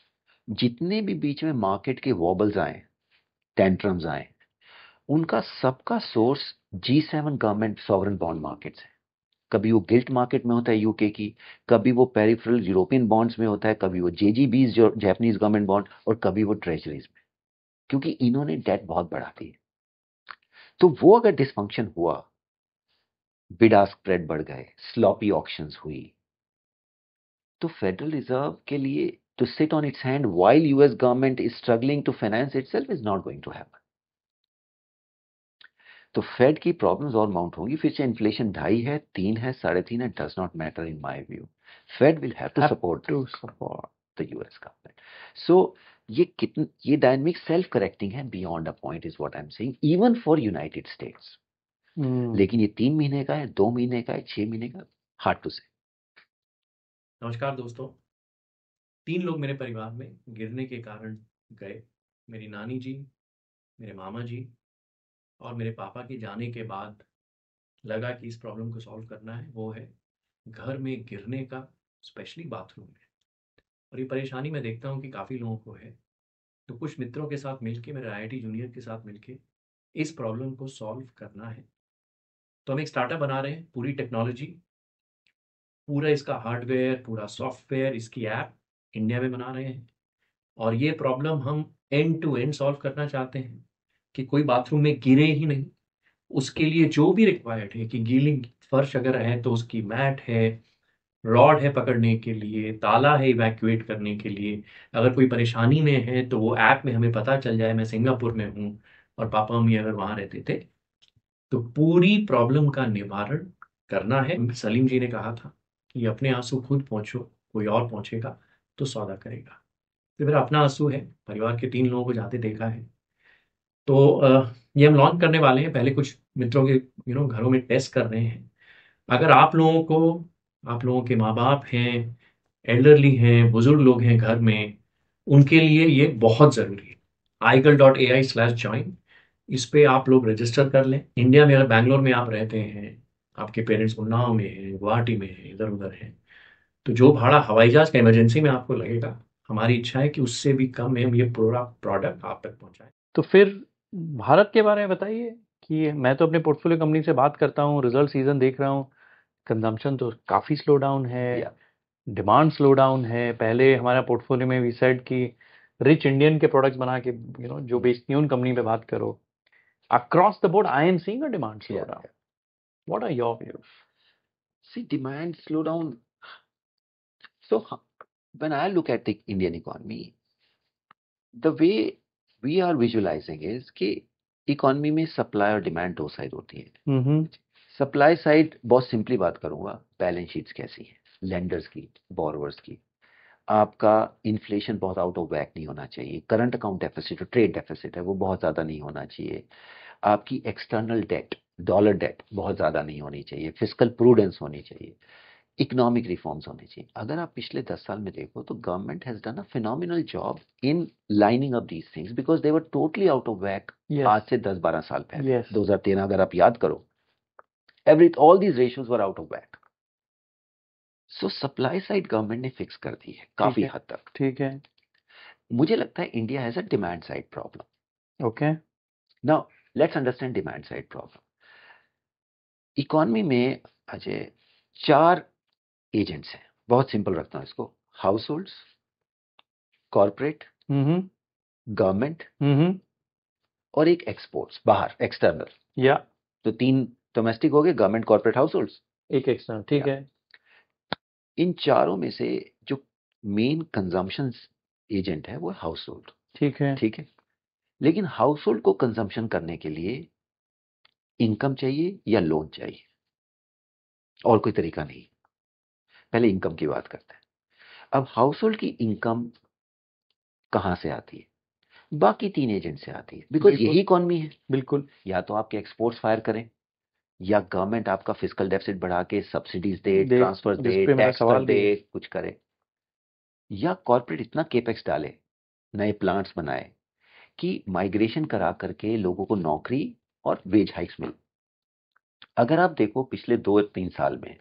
जितने भी बीच में मार्केट के वॉबल्स आए, टेंट्रम्स आए, उनका सबका source G7 government sovereign bond markets है। कभी वो गिल्ट मार्केट में होता है यूके की, कभी वो पेरिफेरल यूरोपियन बॉन्ड्स में होता है, कभी वो जेजीबीज जो जापानीज गवर्नमेंट बॉन्ड, और कभी वो ट्रेजरीज में, क्योंकि इन्होंने डेट बहुत बढ़ा दी है। तो वो अगर डिसफंक्शन हुआ, बिड आस्क स्प्रेड बढ़ गए, स्लॉपी ऑक्शंस हुई, तो फेडरल रिजर्व के लिए to sit on its hand while US government is struggling to finance itself is not going to happen. तो फेड की प्रॉब्लम्स और माउंट होंगी, फिर से इन्फ्लेशन 2.5 है, 3 है, 3.5 है, does not matter in my view. Fed will have to support the US government. So ये डायनेमिक सेल्फ करेक्टिंग है beyond a point is what I am saying, even for United States. लेकिन ये 3 महीने का है, 2 महीने का है, 6 महीने का, हार्ड टू से। नमस्कार दोस्तों, 3 लोग मेरे परिवार में गिरने के कारण गए। मेरी नानी जी, मेरे मामा जी और मेरे पापा के जाने के बाद लगा कि इस प्रॉब्लम को सॉल्व करना है। वो है घर में गिरने का, स्पेशली बाथरूम में। और ये परेशानी मैं देखता हूँ कि काफ़ी लोगों को है। तो कुछ मित्रों के साथ मिलके, मेरे IIT जूनियर के साथ मिलके इस प्रॉब्लम को सॉल्व करना है। तो हम एक स्टार्टअप बना रहे हैं, पूरी टेक्नोलॉजी, पूरा इसका हार्डवेयर, पूरा सॉफ्टवेयर, इसकी ऐप इंडिया में बना रहे हैं। और ये प्रॉब्लम हम एंड टू एंड सॉल्व करना चाहते हैं कि कोई बाथरूम में गिरे ही नहीं। उसके लिए जो भी रिक्वायर्ड है कि गीलिंग फर्श अगर है तो उसकी मैट है, रॉड है पकड़ने के लिए, ताला है इवैक्यूएट करने के लिए। अगर कोई परेशानी में है तो वो ऐप में हमें पता चल जाए मैं सिंगापुर में हूँ और पापा मम्मी अगर वहाँ रहते थे, तो पूरी प्रॉब्लम का निवारण करना है। सलीम जी ने कहा था कि अपने आंसू खुद पहुँचो, कोई और पहुँचेगा तो सौदा करेगा। तो मेरा अपना आंसू है, परिवार के 3 लोगों को जाते देखा है। तो ये हम लॉन्च करने वाले हैं, पहले कुछ मित्रों के घरों में टेस्ट कर रहे हैं। अगर आप लोगों के माँ बाप हैं, एल्डरली हैं, बुजुर्ग लोग हैं घर में, उनके लिए ये बहुत ज़रूरी है। iCal.ai/join, इस पे आप लोग रजिस्टर कर लें। इंडिया में अगर बैंगलोर में आप रहते हैं, आपके पेरेंट्स उन्नाव में हैं, गुवाहाटी में हैं, इधर उधर हैं, तो जो भाड़ा हवाई जहाज का इमरजेंसी में आपको लगेगा, हमारी इच्छा है कि उससे भी कम में हम ये पूरा प्रोडक्ट आप तक पहुंचाएं। तो फिर भारत के बारे में बताइए कि मैं तो अपने पोर्टफोलियो कंपनी से बात करता हूँ, रिजल्ट सीजन देख रहा हूँ, कंजम्पशन तो काफ़ी स्लो डाउन है, या डिमांड स्लो डाउन है। पहले हमारा पोर्टफोलियो में वी सेड कि रिच इंडियन के प्रोडक्ट्स बना के जो बेचती हैं उन कंपनी पे बात करो। Across the board I am seeing a demand slow down. What are your views? see demand slow down. So when I look at the Indian economy, the way we are visualizing is कि economy में supply और demand दो side होती है। Supply side बहुत simply बात करूंगा, balance sheets कैसी हैं, लेंडर्स की, बोरोवर्स की। आपका इन्फ्लेशन बहुत आउट ऑफ वैक नहीं होना चाहिए, करंट अकाउंट डेफिसिट जो ट्रेड डेफिसिट है वो बहुत ज़्यादा नहीं होना चाहिए, आपकी एक्सटर्नल डेट, डॉलर डेट बहुत ज़्यादा नहीं होनी चाहिए, फिस्कल प्रूडेंस होनी चाहिए, इकोनॉमिक रिफॉर्म्स होने चाहिए। अगर आप पिछले 10 साल में देखो तो government has done a phenomenal job in lining up these things because they were totally out of whack. आज से 10-12 साल पहले 2013 अगर आप याद करो, all these ratios were out of whack. So supply side government ने फिक्स कर दी है काफी हद तक। ठीक है। मुझे लगता है India has a demand side problem. Okay, now let's understand demand side problem. Economy में अजय 4 एजेंट्स हैं, बहुत सिंपल रखता हूं इसको, हाउस होल्ड्स, कॉर्पोरेट, गवर्नमेंट और एक एक्सपोर्ट्स, बाहर एक्सटर्नल। या तो 3 डोमेस्टिक हो गए, गवर्नमेंट, कॉर्पोरेट, हाउस होल्ड्स, एक एक्सटर्नल। ठीक है। इन चारों में से जो मेन कंजम्पशन एजेंट है वो हाउस होल्ड। ठीक है। ठीक है, लेकिन हाउस होल्ड को कंजम्पशन करने के लिए इनकम चाहिए या लोन चाहिए, और कोई तरीका नहीं। पहले इनकम की बात करते हैं। अब हाउस होल्ड की इनकम कहां से आती है? बाकी 3 एजेंट से आती है, बिकॉज यही इकोनॉमी है। बिल्कुल। या तो आपके एक्सपोर्ट्स फायर करें, या गवर्नमेंट आपका फिस्कल डेफिसिट बढ़ा के सब्सिडीज दे, ट्रांसफर दे, टैक्स कर दे, कुछ करे, या कॉर्पोरेट इतना केपेक्स डाले, नए प्लांट्स बनाए कि माइग्रेशन करा करके लोगों को नौकरी और वेज हाइक्स मिले। अगर आप देखो पिछले 2-3 साल में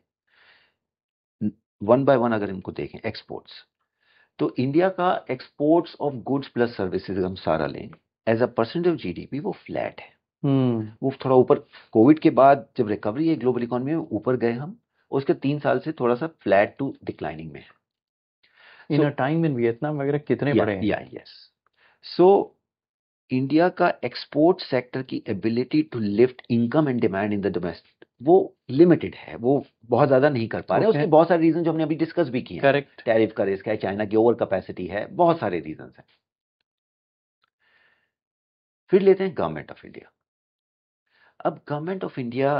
वन बाय वन अगर इनको देखें एक्सपोर्ट्स, तो इंडिया का exports of goods plus services हम सारा लें as a percentage of GDP वो फ्लैट है। वो थोड़ा ऊपर, कोविड के बाद जब रिकवरी है ग्लोबल इकोनॉमी में ऊपर गए हम, उसके 3 साल से थोड़ा सा फ्लैट टू डिक्लाइनिंग में है। In a time in Vietnam वगैरह कितने बड़े हैं। यस, सो इंडिया का एक्सपोर्ट सेक्टर की ability to lift income and demand in the domestic वो लिमिटेड है, वो बहुत ज्यादा नहीं कर पा रहे हैं। उसके बहुत सारे रीजन जो हमने अभी डिस्कस भी किए हैं। करेक्ट। टैरिफ का रिस्क है, चाइना की ओवर कैपेसिटी है, बहुत सारे रीजन हैं। फिर लेते हैं गवर्नमेंट ऑफ इंडिया। अब गवर्नमेंट ऑफ इंडिया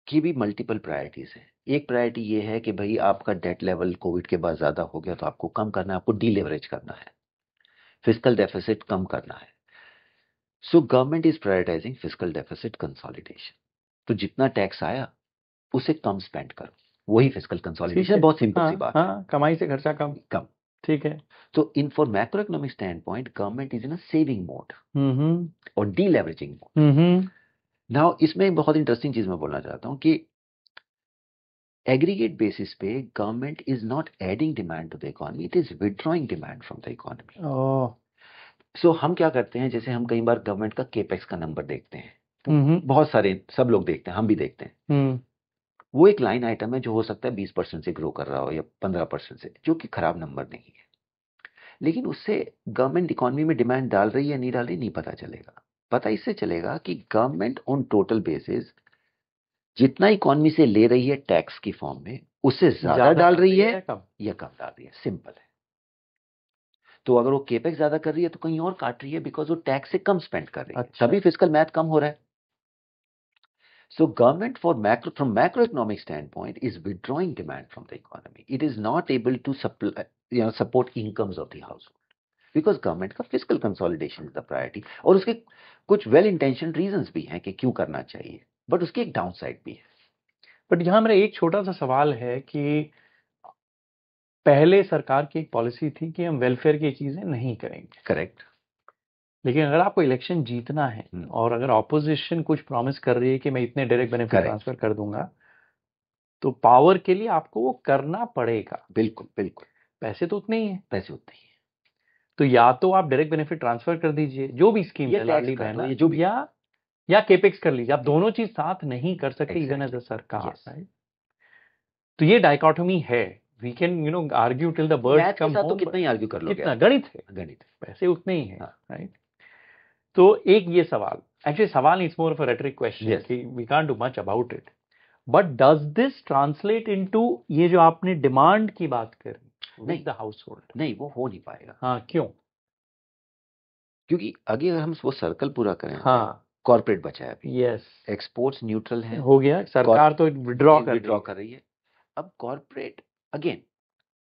की भी मल्टीपल प्रायोरिटीज है। एक प्रायोरिटी ये है कि भाई आपका डेट लेवल कोविड के बाद ज्यादा हो गया तो आपको कम करना है, आपको डीलेवरेज करना है, फिस्कल डेफिसिट कम करना है। So government is prioritising fiscal deficit consolidation. तो जितना टैक्स आया उसे कम स्पेंड करो, वही फिस्कल कंसोलिडेशन। बहुत सिंपल सी बात है, कमाई से खर्चा कम। ठीक है। तो in for macro economic stand point government is in a saving mode और डीलेवरेजिंग मोड। नाउ इसमें एक बहुत इंटरेस्टिंग चीज मैं बोलना चाहता हूं कि एग्रीगेट बेसिस पे government is not adding demand to the economy, it is withdrawing demand from the economy. So हम क्या करते हैं, जैसे हम कई बार गवर्नमेंट का केपेक्स का नंबर देखते हैं, तो बहुत सारे सब लोग देखते हैं, हम भी देखते हैं। वो एक लाइन आइटम है जो हो सकता है 20% से ग्रो कर रहा हो या 15% से, जो कि खराब नंबर नहीं है, लेकिन उससे गवर्नमेंट इकोनॉमी में डिमांड डाल रही है नहीं डाल रही नहीं पता चलेगा। पता इससे चलेगा कि गवर्नमेंट ऑन टोटल बेसिस जितना इकोनॉमी से ले रही है टैक्स की फॉर्म में, उससे ज्यादा ज्यादा डाल कर रही रही है है कम? या कम डाल रही है, सिंपल है। तो अगर वो केपेक्स ज्यादा कर रही है तो कहीं और काट रही है, बिकॉज वो टैक्स से कम स्पेंड कर रही है, अच्छा। तभी फिस्कल मैथ कम हो रहा है। So government from macroeconomic standpoint is withdrawing demand from the economy. It is not able to support incomes of the household because government का fiscal consolidation is the priority. और उसके कुछ well intentioned reasons भी हैं कि क्यों करना चाहिए, but उसकी एक डाउन साइड भी है। बट यहाँ मेरा एक छोटा सा सवाल है कि पहले सरकार की एक पॉलिसी थी कि हम वेलफेयर की चीजें नहीं करेंगे, करेक्ट। लेकिन अगर आपको इलेक्शन जीतना है और अगर ऑपोजिशन कुछ प्रॉमिस कर रही है कि मैं इतने डायरेक्ट बेनिफिट Correct. ट्रांसफर कर दूंगा, तो पावर के लिए आपको वो करना पड़ेगा। बिल्कुल बिल्कुल, पैसे तो उतने ही हैं, पैसे उतने ही हैं। तो या तो आप डायरेक्ट बेनिफिट ट्रांसफर कर दीजिए, जो भी स्कीम ये है, टैक्स लाडली कर दो, बहना, ये जो भी, या केपेक्स कर लीजिए। आप दोनों चीज साथ नहीं कर सकते इवन एज अ सरकार, Yes. राइट? तो ये डाइकोटोमी है। We can argue till the birds math के कम साथ तो होम, कितना ही आर्ग्यू कर लोगे कितना आप। गणित है, गणित है। पैसे उतने ही हैं, हाँ। राइट? तो एक ये सवाल, एक्चुअली सवाल it's more of a rhetoric question Yes. कि we can't do much about it, but does this translate into ये जो आपने डिमांड की बात करी विद द हाउस होल्ड? नहीं, वो हो नहीं पाएगा। हाँ, क्यों? क्योंकि अगर हम वो सर्कल पूरा करें, हाँ, कॉर्पोरेट बचा है अभी, यस, एक्सपोर्ट्स न्यूट्रल है, हो गया, सरकार तो विड्रॉ कर रही है। अब कॉर्पोरेट, अगेन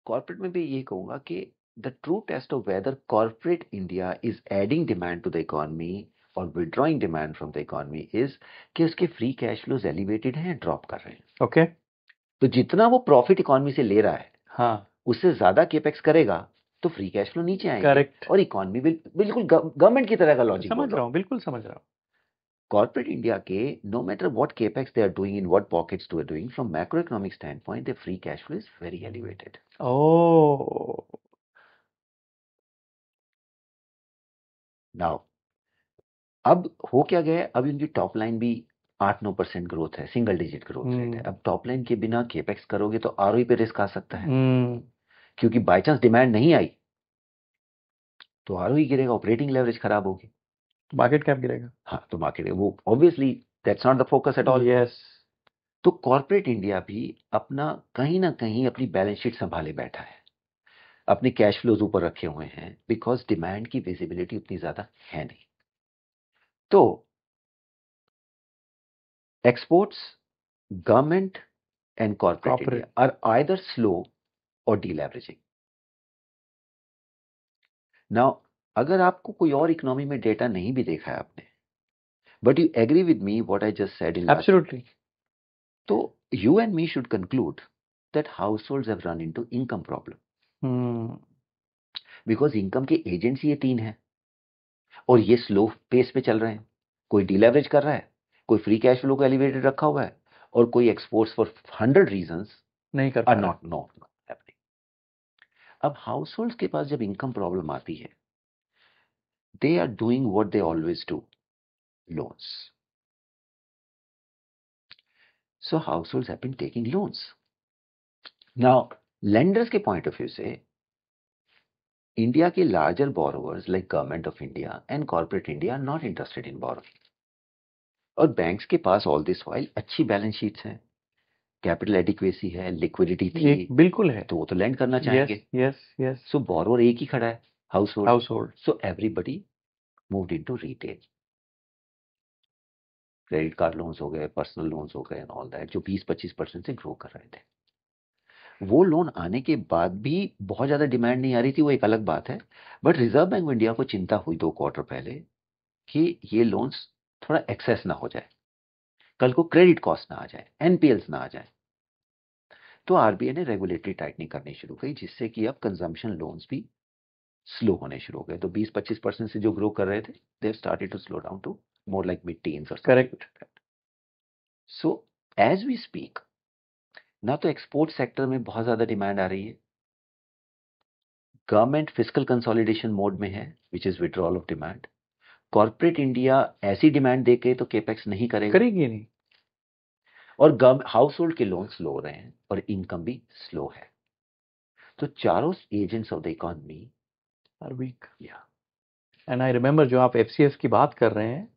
कॉर्पोरेट में भी ये कहूंगा कि the true test of whether corporate India is adding demand to the economy और withdrawing demand from the economy is कि उसके फ्री कैश फ्लोज एलिवेटेड हैं या ड्रॉप कर रहे हैं। ओके, तो जितना वो प्रॉफिट इकोनॉमी से ले रहा है, हाँ, उससे ज्यादा केपेक्स करेगा तो फ्री कैश फ्लो नीचे आएंगे, करेक्ट, और इकोनॉमी बिल्कुल गवर्नमेंट की तरह का लॉजिक समझ रहा हूँ, बिल्कुल समझ रहा हूँ। कॉर्पोरेट इंडिया के no matter what capex they are doing in what pockets they are doing, from macroeconomic standpoint the free cash flow is very elevated. Oh, now अब हो क्या गया, अब इनकी टॉप लाइन भी 8-9% growth है, single digit growth rate है। अब टॉप लाइन के बिना केपेक्स करोगे तो आरओई पे रिस्क आ सकता है, क्योंकि बाय चांस डिमांड नहीं आई तो आरओई गिरेगा, ऑपरेटिंग लेवरेज खराब होगी, मार्केट कैप गिरेगा। हाँ तो मार्केट, वो obviously that's not the focus at all. Yes, तो कॉर्पोरेट इंडिया भी अपना कहीं ना कहीं अपनी बैलेंस शीट संभाले बैठा है, अपने कैश फ्लोज ऊपर रखे हुए हैं, बिकॉज डिमांड की विजिबिलिटी उतनी ज्यादा है नहीं। तो exports, government and corporate India are either slow और डीलेवरेजिंग। नाउ अगर आपको कोई और इकोनॉमी में डेटा नहीं भी देखा है आपने, but you agree with me what I just said in absolutely, तो you and me should conclude that households have run into income problem, because income के एजेंट्स ये तीन हैं और ये स्लो पेस पे चल रहे हैं। कोई डीलेवरेज कर रहा है, कोई फ्री कैश फ्लो को एलिवेटेड रखा हुआ है, और कोई एक्सपोर्ट्स फॉर 100 रीजंस नहीं कर आर पा नॉट हैपनिंग। अब हाउसहोल्ड्स के पास जब इनकम प्रॉब्लम आती है, they are doing what they always do, loans. So households have been taking loans. Now, lenders के point of view से इंडिया के larger borrowers like Government of India and Corporate India are not interested in borrowing. और banks के पास all this while अच्छी balance sheets हैं, capital adequacy है, liquidity थी, बिल्कुल है, तो वो तो लैंड करना चाहेंगे। यस यस, सो बोरोवर एक ही खड़ा है, household. Household, so everybody moved into retail, credit card loans हो गए, पर्सनल लोन्स हो गए एंड ऑल दैट, जो 20-25% से ग्रो कर रहे थे। वो लोन आने के बाद भी बहुत ज्यादा डिमांड नहीं आ रही थी, वो एक अलग बात है, but reserve bank of India को चिंता हुई 2 क्वार्टर पहले कि ये लोन्स थोड़ा एक्सेस ना हो जाए, कल को क्रेडिट कॉस्ट ना आ जाए, एनपीएल्स ना आ जाए। तो आरबीआई ने रेगुलेटरी टाइटनिंग करनी शुरू की, जिससे कि अब कंजम्पशन लोन्स भी स्लो होने शुरू हो गए। तो 20-25% से जो ग्रो कर रहे थे, they started to slow down to more like mid teens और correct. So as we speak, ना तो एक्सपोर्ट सेक्टर में बहुत ज्यादा डिमांड आ रही है, गवर्नमेंट फिस्कल कंसोलिडेशन मोड में है, which is withdrawal of demand. Corporate India ऐसी डिमांड देके तो केपेक्स नहीं करेगी नहीं, और हाउसहोल्ड के लोन स्लो हो रहे हैं और इनकम भी स्लो है। तो चारों agents of the economy are weak. या एंड आई रिमेम्बर, जो आप एफसीएफ की बात कर रहे हैं,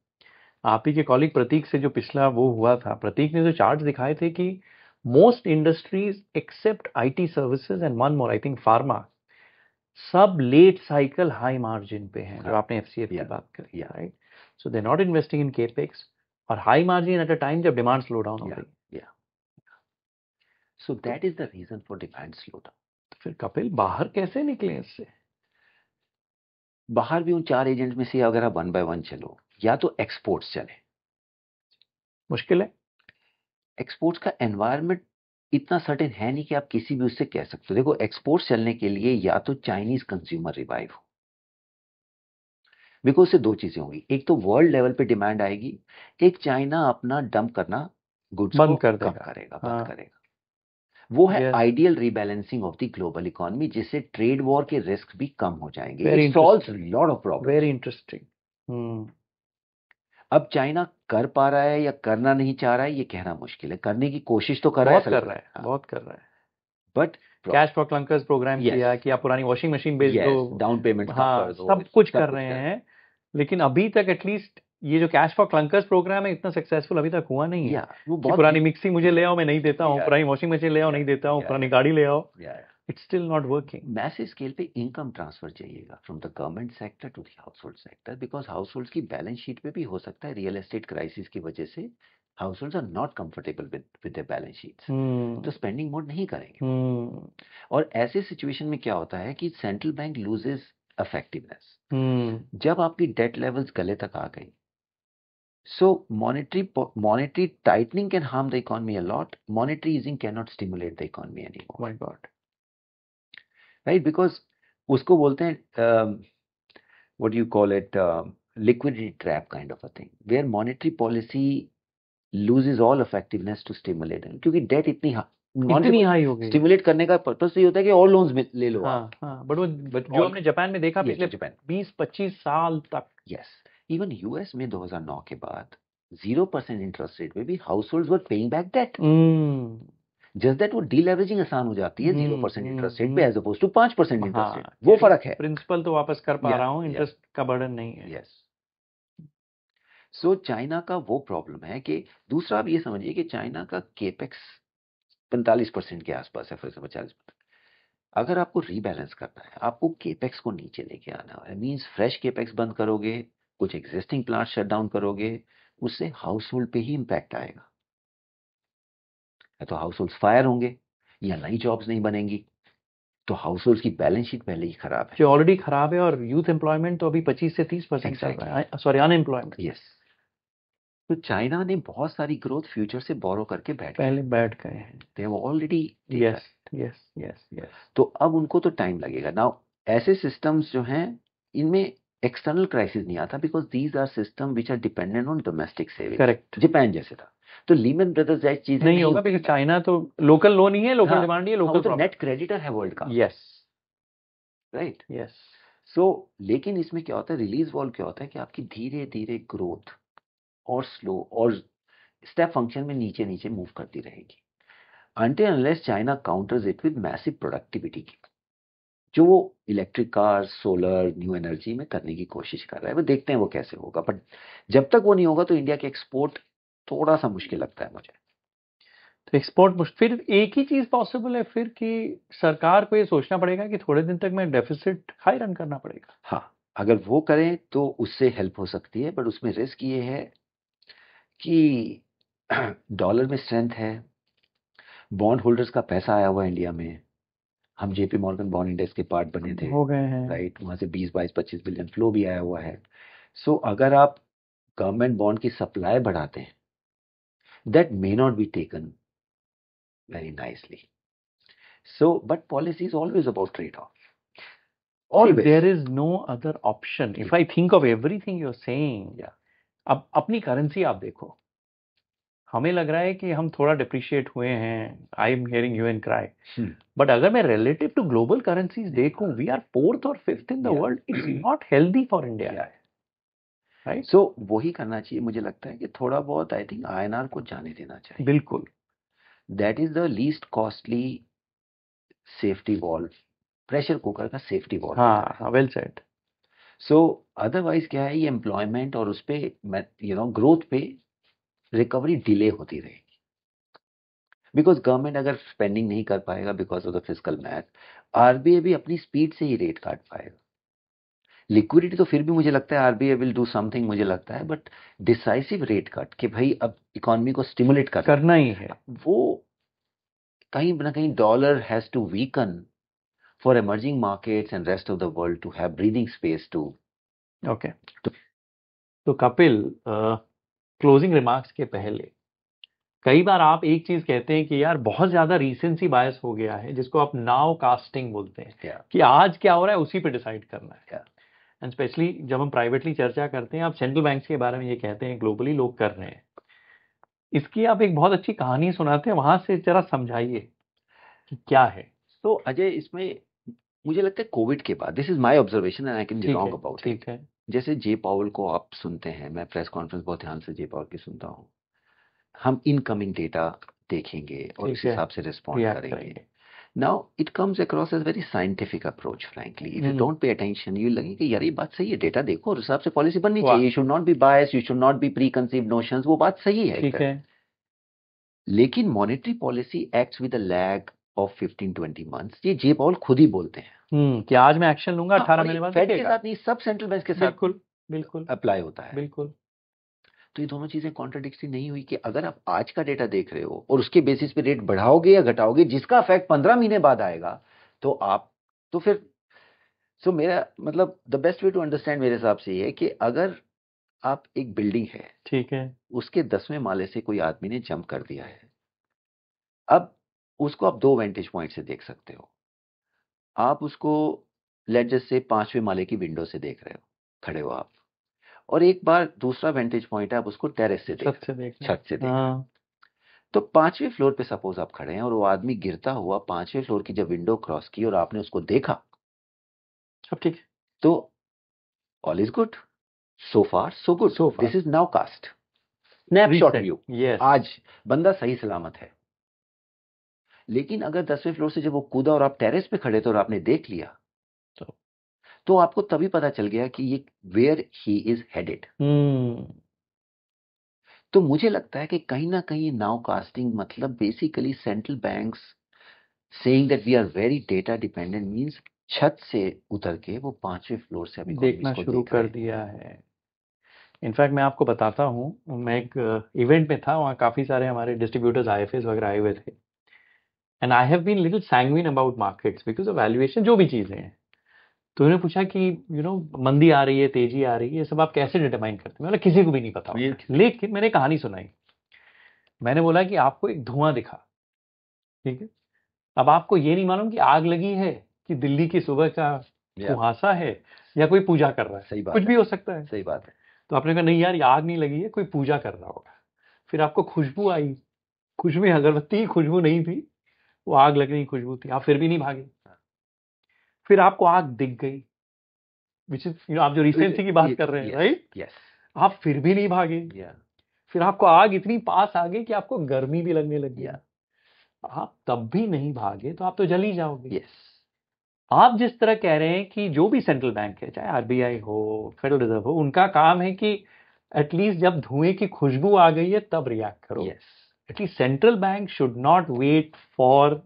आप ही के कॉलीग प्रतीक से जो पिछला वो हुआ था, प्रतीक ने जो चार्ट दिखाए थे कि most industries except IT services and one more I think pharma, सब लेट साइकिल हाई मार्जिन पे हैं, जो आपने एफसीएफ की बात करी, right? So they not investing in capex और high margin at a time जब डिमांड स्लो डाउन हो रही है। So that is the reason for demand slow down. तो फिर कपिल बाहर कैसे निकले इससे? बाहर भी उन 4 एजेंट में से अगर आप 1 by 1 चलो, या तो एक्सपोर्ट्स चले, मुश्किल है। एक्सपोर्ट्स का एनवायरनमेंट इतना सर्टेन है नहीं कि आप किसी भी उससे कह सकते हो। देखो, एक्सपोर्ट्स चलने के लिए या तो चाइनीज कंज्यूमर रिवाइव हो, बिकॉज उससे 2 चीजें होंगी, एक तो वर्ल्ड लेवल पे डिमांड आएगी, एक चाइना अपना डंप करना गुड्स को बंद कर कम देगा। करेगा, हाँ। बंद करेगा। वो है Yes. Ideal rebalancing of the global economy, जिससे ट्रेड वॉर के रिस्क भी कम हो जाएंगे। Very it solves lot of problem. Very interesting. अब चाइना कर पा रहा है या करना नहीं चाह रहा है, ये कहना मुश्किल है। करने की कोशिश तो कर रहा है, बहुत कर रहा है, बहुत कर रहा है। But cash for clunkers programme Yes. किया कि आप पुरानी वॉशिंग मशीन बेच yes, दो, डाउन पेमेंट हाँ, कर दो, सब कुछ कर रहे हैं, लेकिन अभी तक एटलीस्ट ये जो कैश फॉर क्लंकर्स प्रोग्राम है इतना सक्सेसफुल अभी तक हुआ नहीं है। Yeah, वो कि बहुत पुरानी मिक्सी मुझे ले आओ, मैं नहीं देता हूँ, Yeah. पुरानी वॉशिंग मशीन ले आओ, नहीं देता हूँ, Yeah. पुरानी गाड़ी ले आओ, Yeah. It's still not working. Massive scale पे इनकम ट्रांसफर चाहिएगा from the government sector to the household sector, because households की बैलेंस शीट पे भी हो सकता है रियल एस्टेट क्राइसिस की वजह से households are not comfortable with their balance sheets, तो स्पेंडिंग मोड नहीं करेंगे। और ऐसे सिचुएशन में क्या होता है कि सेंट्रल बैंक लूजेस इफेक्टिवनेस जब आपकी डेट लेवल्स गले तक आ गई। So monetary tightening can harm the economy a lot. Monetary easing cannot stimulate the economy anymore. My God. Right? Because उसको बोलते हैं what do you call it, liquidity trap kind of a thing, where monetary policy loses all effectiveness to stimulate them, क्योंकि debt इतनी high हो गई। Stimulate करने का purpose ये होता है कि और लोन्स ले लो। हाँ, हाँ, बट जो हमने जापान में देखा पिछले 20-25 साल तक। यस, इवन यूएस में 2009 के बाद 0% इंटरेस्ट रेट में भी households were paying back debt. Just that वो डीलेवरेजिंग आसान हो जाती है 0% इंटरेस्ट रेट पे as opposed to 5% interest rate. वो फर्क है, प्रिंसिपल तो वापस कर पा रहा हूँ, इंटरेस्ट का बर्डन नहीं है। यस। सो चाइना का वो प्रॉब्लम है कि दूसरा आप ये समझिए कि चाइना का केपेक्स 45% के आसपास है, फॉर एग्जाम्पल 40%। अगर आपको रीबैलेंस करना है, आपको केपेक्स को नीचे लेके आना है, मींस फ्रेश केपेक्स बंद करोगे, कुछ एग्जिस्टिंग प्लांट शट डाउन करोगे, उससे हाउस होल्ड पे ही इंपैक्ट आएगा। या तो हाउस होल्ड फायर होंगे या नई जॉब्स नहीं बनेंगी, तो हाउस होल्ड की बैलेंस शीट पहले ही खराब है, जो ऑलरेडी खराब है, और यूथ एम्प्लॉयमेंट तो अभी 25 से 30% चल रहा है, सॉरी अनएम्प्लॉयमेंट। यस। तो चाइना ने बहुत सारी ग्रोथ फ्यूचर से बोरो करके बैठ गए हैं, they have already. Yes yes yes yes. तो अब उनको तो टाइम लगेगा। नाउ ऐसे सिस्टम्स जो हैं, इनमें एक्सटर्नल क्राइसिस नहीं आता, because these are system which are dependent on domestic saving. Correct, Japan जैसे था। तो लीमन ब्रदर्स जैसी चीजें नहीं होगा, बिकॉज चाइना तो लोकल लोन ही है, लोकल डिमांड ही है, लोकल तो नेट क्रेडिटर है वर्ल्ड का। Yes, right, yes. सो लेकिन इसमें क्या होता है, रिलीज वॉल्व क्या होता है कि आपकी धीरे धीरे ग्रोथ और स्लो और स्टेप फंक्शन में नीचे नीचे मूव करती रहेगी, until unless China counters it with massive productivity की, जो वो electric car, solar, new energy में करने की कोशिश कर रहा है। वो देखते हैं वो कैसे होगा, बट जब तक वो नहीं होगा तो इंडिया के एक्सपोर्ट थोड़ा सा मुश्किल लगता है मुझे। तो एक्सपोर्ट फिर एक ही चीज पॉसिबल है फिर, कि सरकार को ये सोचना पड़ेगा कि थोड़े दिन तक मैं डेफिसिट हाई रन करना पड़ेगा। हाँ, अगर वो करें तो उससे हेल्प हो सकती है, बट उसमें रिस्क ये है कि डॉलर में स्ट्रेंथ है, बॉन्ड होल्डर्स का पैसा आया हुआ है इंडिया में, हम जेपी मॉर्गन बॉन्ड इंडेक्स के पार्ट बने थे, हो गए हैं, राइट, वहां से 20-22-25 बिलियन फ्लो भी आया हुआ है। सो अगर आप गवर्नमेंट बॉन्ड की सप्लाई बढ़ाते हैं, that may not be taken very nicely. So, but policy is always about trade-off. Always. There is no other option. If I think of everything you're saying, अब अपनी करेंसी आप देखो, हमें लग रहा है कि हम थोड़ा डिप्रिशिएट हुए हैं, I am hearing you and cry, but अगर मैं रिलेटिव टू ग्लोबल करेंसीज देखूं, वी आर 4th और 5th in the world. It's not healthy for India, right? So वही करना चाहिए, मुझे लगता है कि थोड़ा बहुत आई थिंक आईएनआर को जाने देना चाहिए। बिल्कुल, that is the least costly safety valve, pressure cooker का सेफ्टी वॉल्व। हाँ, वेल सेड। सो अदरवाइज क्या है, ये एम्प्लॉयमेंट और उस पे ग्रोथ पे रिकवरी डिले होती रहेगी। बिकॉज गवर्नमेंट अगर स्पेंडिंग नहीं कर पाएगा because of the physical math, RBI भी अपनी स्पीड से ही रेट काट पाएगा। लिक्विडिटी तो फिर भी मुझे लगता है आरबीआई विल डू समथिंग, मुझे लगता है, बट डिसाइसिव रेट कट कि भाई अब इकोनॉमी को स्टिमुलेट करना ही है, वो कहीं ना कहीं dollar has to weaken for emerging markets and rest of the world to have breathing space to. Okay. तो कपिल, क्लोजिंग रिमार्क्स के पहले कई बार आप एक चीज कहते हैं कि यार बहुत ज्यादा रीसेंसी बायस हो गया है, जिसको आप नाउ कास्टिंग बोलते हैं, कि आज क्या हो रहा है उसी पे डिसाइड करना है। एंड स्पेशली जब हम प्राइवेटली चर्चा करते हैं, आप सेंट्रल बैंक्स के बारे में ये कहते हैं ग्लोबली लोग कर रहे हैं, इसकी आप एक बहुत अच्छी कहानी सुनाते हैं, वहां से जरा समझाइए कि क्या है। तो अजय, इसमें मुझे लगता है कोविड के बाद, this is my observation and I can be wrong about ठीक है। जैसे जे पावल को आप सुनते हैं, मैं प्रेस कॉन्फ्रेंस बहुत ध्यान से जे पावल की सुनता हूँ, हम इनकमिंग डेटा देखेंगे और उस हिसाब से रिस्पॉन्ड करेंगे। Now it comes across as very scientific approach, frankly if you don't pay attention you लगे कि यार ये बात सही है, डेटा देखो और हिसाब से पॉलिसी बननी चाहिए, you should not be bias, you should not be pre conceived notions, वो बात सही है, ठीक है। लेकिन monetary policy acts with a lag of 15-20 months, ये जे पावल खुद ही बोलते हैं कि आज मैं एक्शन लूंगा 18 महीने बाद। फेड के साथ नहीं, सब सेंट्रल बैंक के साथ बिल्कुल अप्लाई होता है। बिल्कुल। तो ये दोनों चीजें कॉन्ट्राडिक्टरी नहीं हुई कि अगर आप आज का डेटा देख रहे हो और उसके बेसिस पे रेट बढ़ाओगे या घटाओगे, जिसका इफेक्ट 15 महीने बाद आएगा, तो आप तो फिर सो मेरा मतलब the best way to understand मेरे हिसाब से ये है कि अगर आप एक बिल्डिंग है, ठीक है, उसके 10वें माले से कोई आदमी ने जंप कर दिया है, अब उसको आप 2 वेंटेज पॉइंट से देख सकते हो। आप उसको लेट जस्ट से 5वें माले की विंडो से देख रहे हो, खड़े हो आप, और एक बार दूसरा वेंटेज पॉइंट है, आप उसको टेरेस से छत से देख तो 5वें फ्लोर पे सपोज आप खड़े हैं और वो आदमी गिरता हुआ 5वें फ्लोर की जब विंडो क्रॉस की और आपने उसको देखा, सब ठीक है, तो all is good, so far so good, this is nowcast snapshot view, आज बंदा सही सलामत है। लेकिन अगर 10वें फ्लोर से जब वो कूदा और आप टेरेस पे खड़े थे और आपने देख लिया, तो आपको तभी पता चल गया कि ये वेयर ही इज हेडेड। तो मुझे लगता है कि कहीं ना कहीं नाउ कास्टिंग मतलब basically central banks saying that we are very data dependent means छत से उतर के वो 5वें फ्लोर से अभी देखना शुरू कर दिया है। इनफैक्ट मैं आपको बताता हूँ, मैं एक इवेंट में था, वहाँ काफी सारे हमारे डिस्ट्रीब्यूटर्स आईएफएस वगैरह आए हुए थे, and I have been little sanguine about markets because of valuation, जो भी चीजें हैं। तो उन्होंने पूछा कि मंदी आ रही है, तेजी आ रही है, ये सब आप कैसे डिटरमाइन करते हैं? मतलब किसी को भी नहीं पता। लेकिन मैंने कहानी सुनाई, मैंने बोला कि आपको एक धुआं दिखा, ठीक है, अब आपको ये नहीं मालूम कि आग लगी है कि दिल्ली की सुबह का कुहासा है या कोई पूजा कर रहा है, सही बात कुछ भी हो सकता है। सही बात है। तो आपने कहा नहीं यार, ये आग नहीं लगी है, कोई पूजा कर रहा होगा। फिर आपको खुशबू आई, कुछ में अगरबत्ती की खुशबू नहीं थी, वो आग लगने की खुशबू थी, आप फिर भी नहीं भागे। फिर आपको आग दिख गई, विच इज आप जो रिसेंसी की बात कर रहे हैं, राइट? आप फिर भी नहीं भागे। फिर आपको आग इतनी पास आ गई कि आपको गर्मी भी लगने लगी, आप तब भी नहीं भागे, तो आप तो जल ही जाओगे। आप जिस तरह कह रहे हैं कि जो भी सेंट्रल बैंक है, चाहे आरबीआई हो, फेडरल रिजर्व हो, उनका काम है कि एटलीस्ट जब धुएं की खुशबू आ गई है तब रिएक्ट करो। At least central bank should not wait for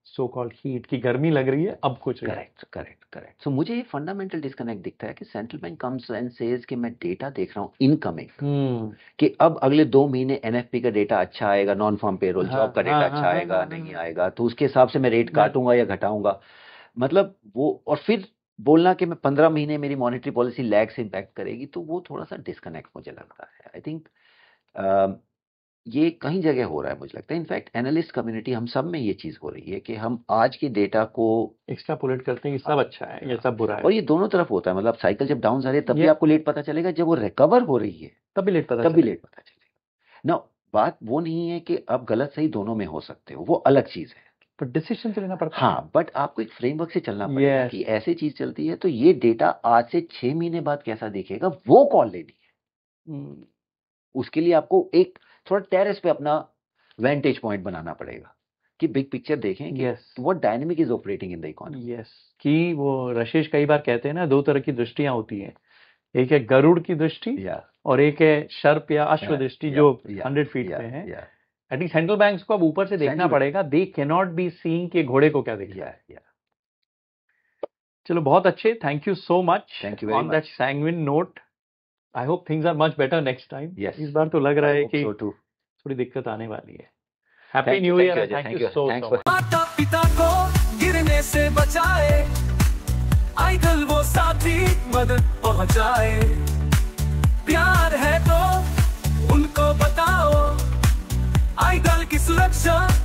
so called heat की गर्मी लग रही है अब कुछ। करेक्ट। सो मुझे ये फंडामेंटल डिस्कनेक्ट दिखता है कि central bank comes and says कि मैं डेटा देख रहा हूँ इनकमिंग, कि अब अगले 2 महीने एनएफपी का डेटा अच्छा आएगा, नॉन फार्म पेरोल जॉब का डेटा अच्छा आएगा, नहीं आएगा, तो उसके हिसाब से मैं रेट काटूंगा या घटाऊंगा। मतलब वो, और फिर बोलना कि मैं 15 महीने मेरी मॉनेटरी पॉलिसी लैग से इम्पैक्ट करेगी, तो वो थोड़ा सा डिस्कनेक्ट मुझे लगता है। आई थिंक ये कहीं जगह हो रहा है, मुझे लगता है। इनफैक्ट एनालिस्ट कम्युनिटी, हम सब में ये चीज हो रही है कि हम आज के डेटा को एक्सट्रापोलेट करते हैं कि सब अच्छा है या सब बुरा है, और ये दोनों तरफ होता है। मतलब साइकिल जब डाउन आ रही है तब भी आपको लेट पता चलेगा, जब वो रिकवर हो रही है तब भी लेट पता चलेगा। ना बात वो नहीं है कि अब गलत सही दोनों में हो सकते हो, वो अलग चीज है, पर डिसीजन तो लेना पड़ता है। हाँ, बट आपको एक फ्रेमवर्क से चलना पड़ेगा कि ऐसी चीज चलती है तो ये डेटा आज से 6 महीने बाद कैसा दिखेगा, वो कॉल लेनी है। उसके लिए आपको एक थोड़ा टेरेस पे अपना वेंटेज पॉइंट बनाना पड़ेगा कि बिग पिक्चर देखें कि what dynamic is operating in the economy. कि वो रशेश कई बार कहते हैं ना, 2 तरह की दृष्टियां होती हैं, एक है गरुड़ की दृष्टि और एक है सर्प या अश्व दृष्टि जो 100 फीट पे है। एटलीस्ट सेंट्रल बैंक्स को अब ऊपर से देखना Central- पड़ेगा, they can not be seeing कि घोड़े को क्या दिख रहा है। Yeah. चलो बहुत अच्छे, thank you so much Thank you very on that sanguine note. I hope things are much better next time. Yes. इस बार तो लग रहा है I hope कि so too. थोड़ी दिक्कत आने वाली है। Happy Thank new you, year, Ajay. Thank you so Thanks much. for- माता पिता को गिरने से बचाए, आइडल वो साथी मदद पहुंचाए। प्यार है तो उनको बताओ, आइडल की सुरक्षा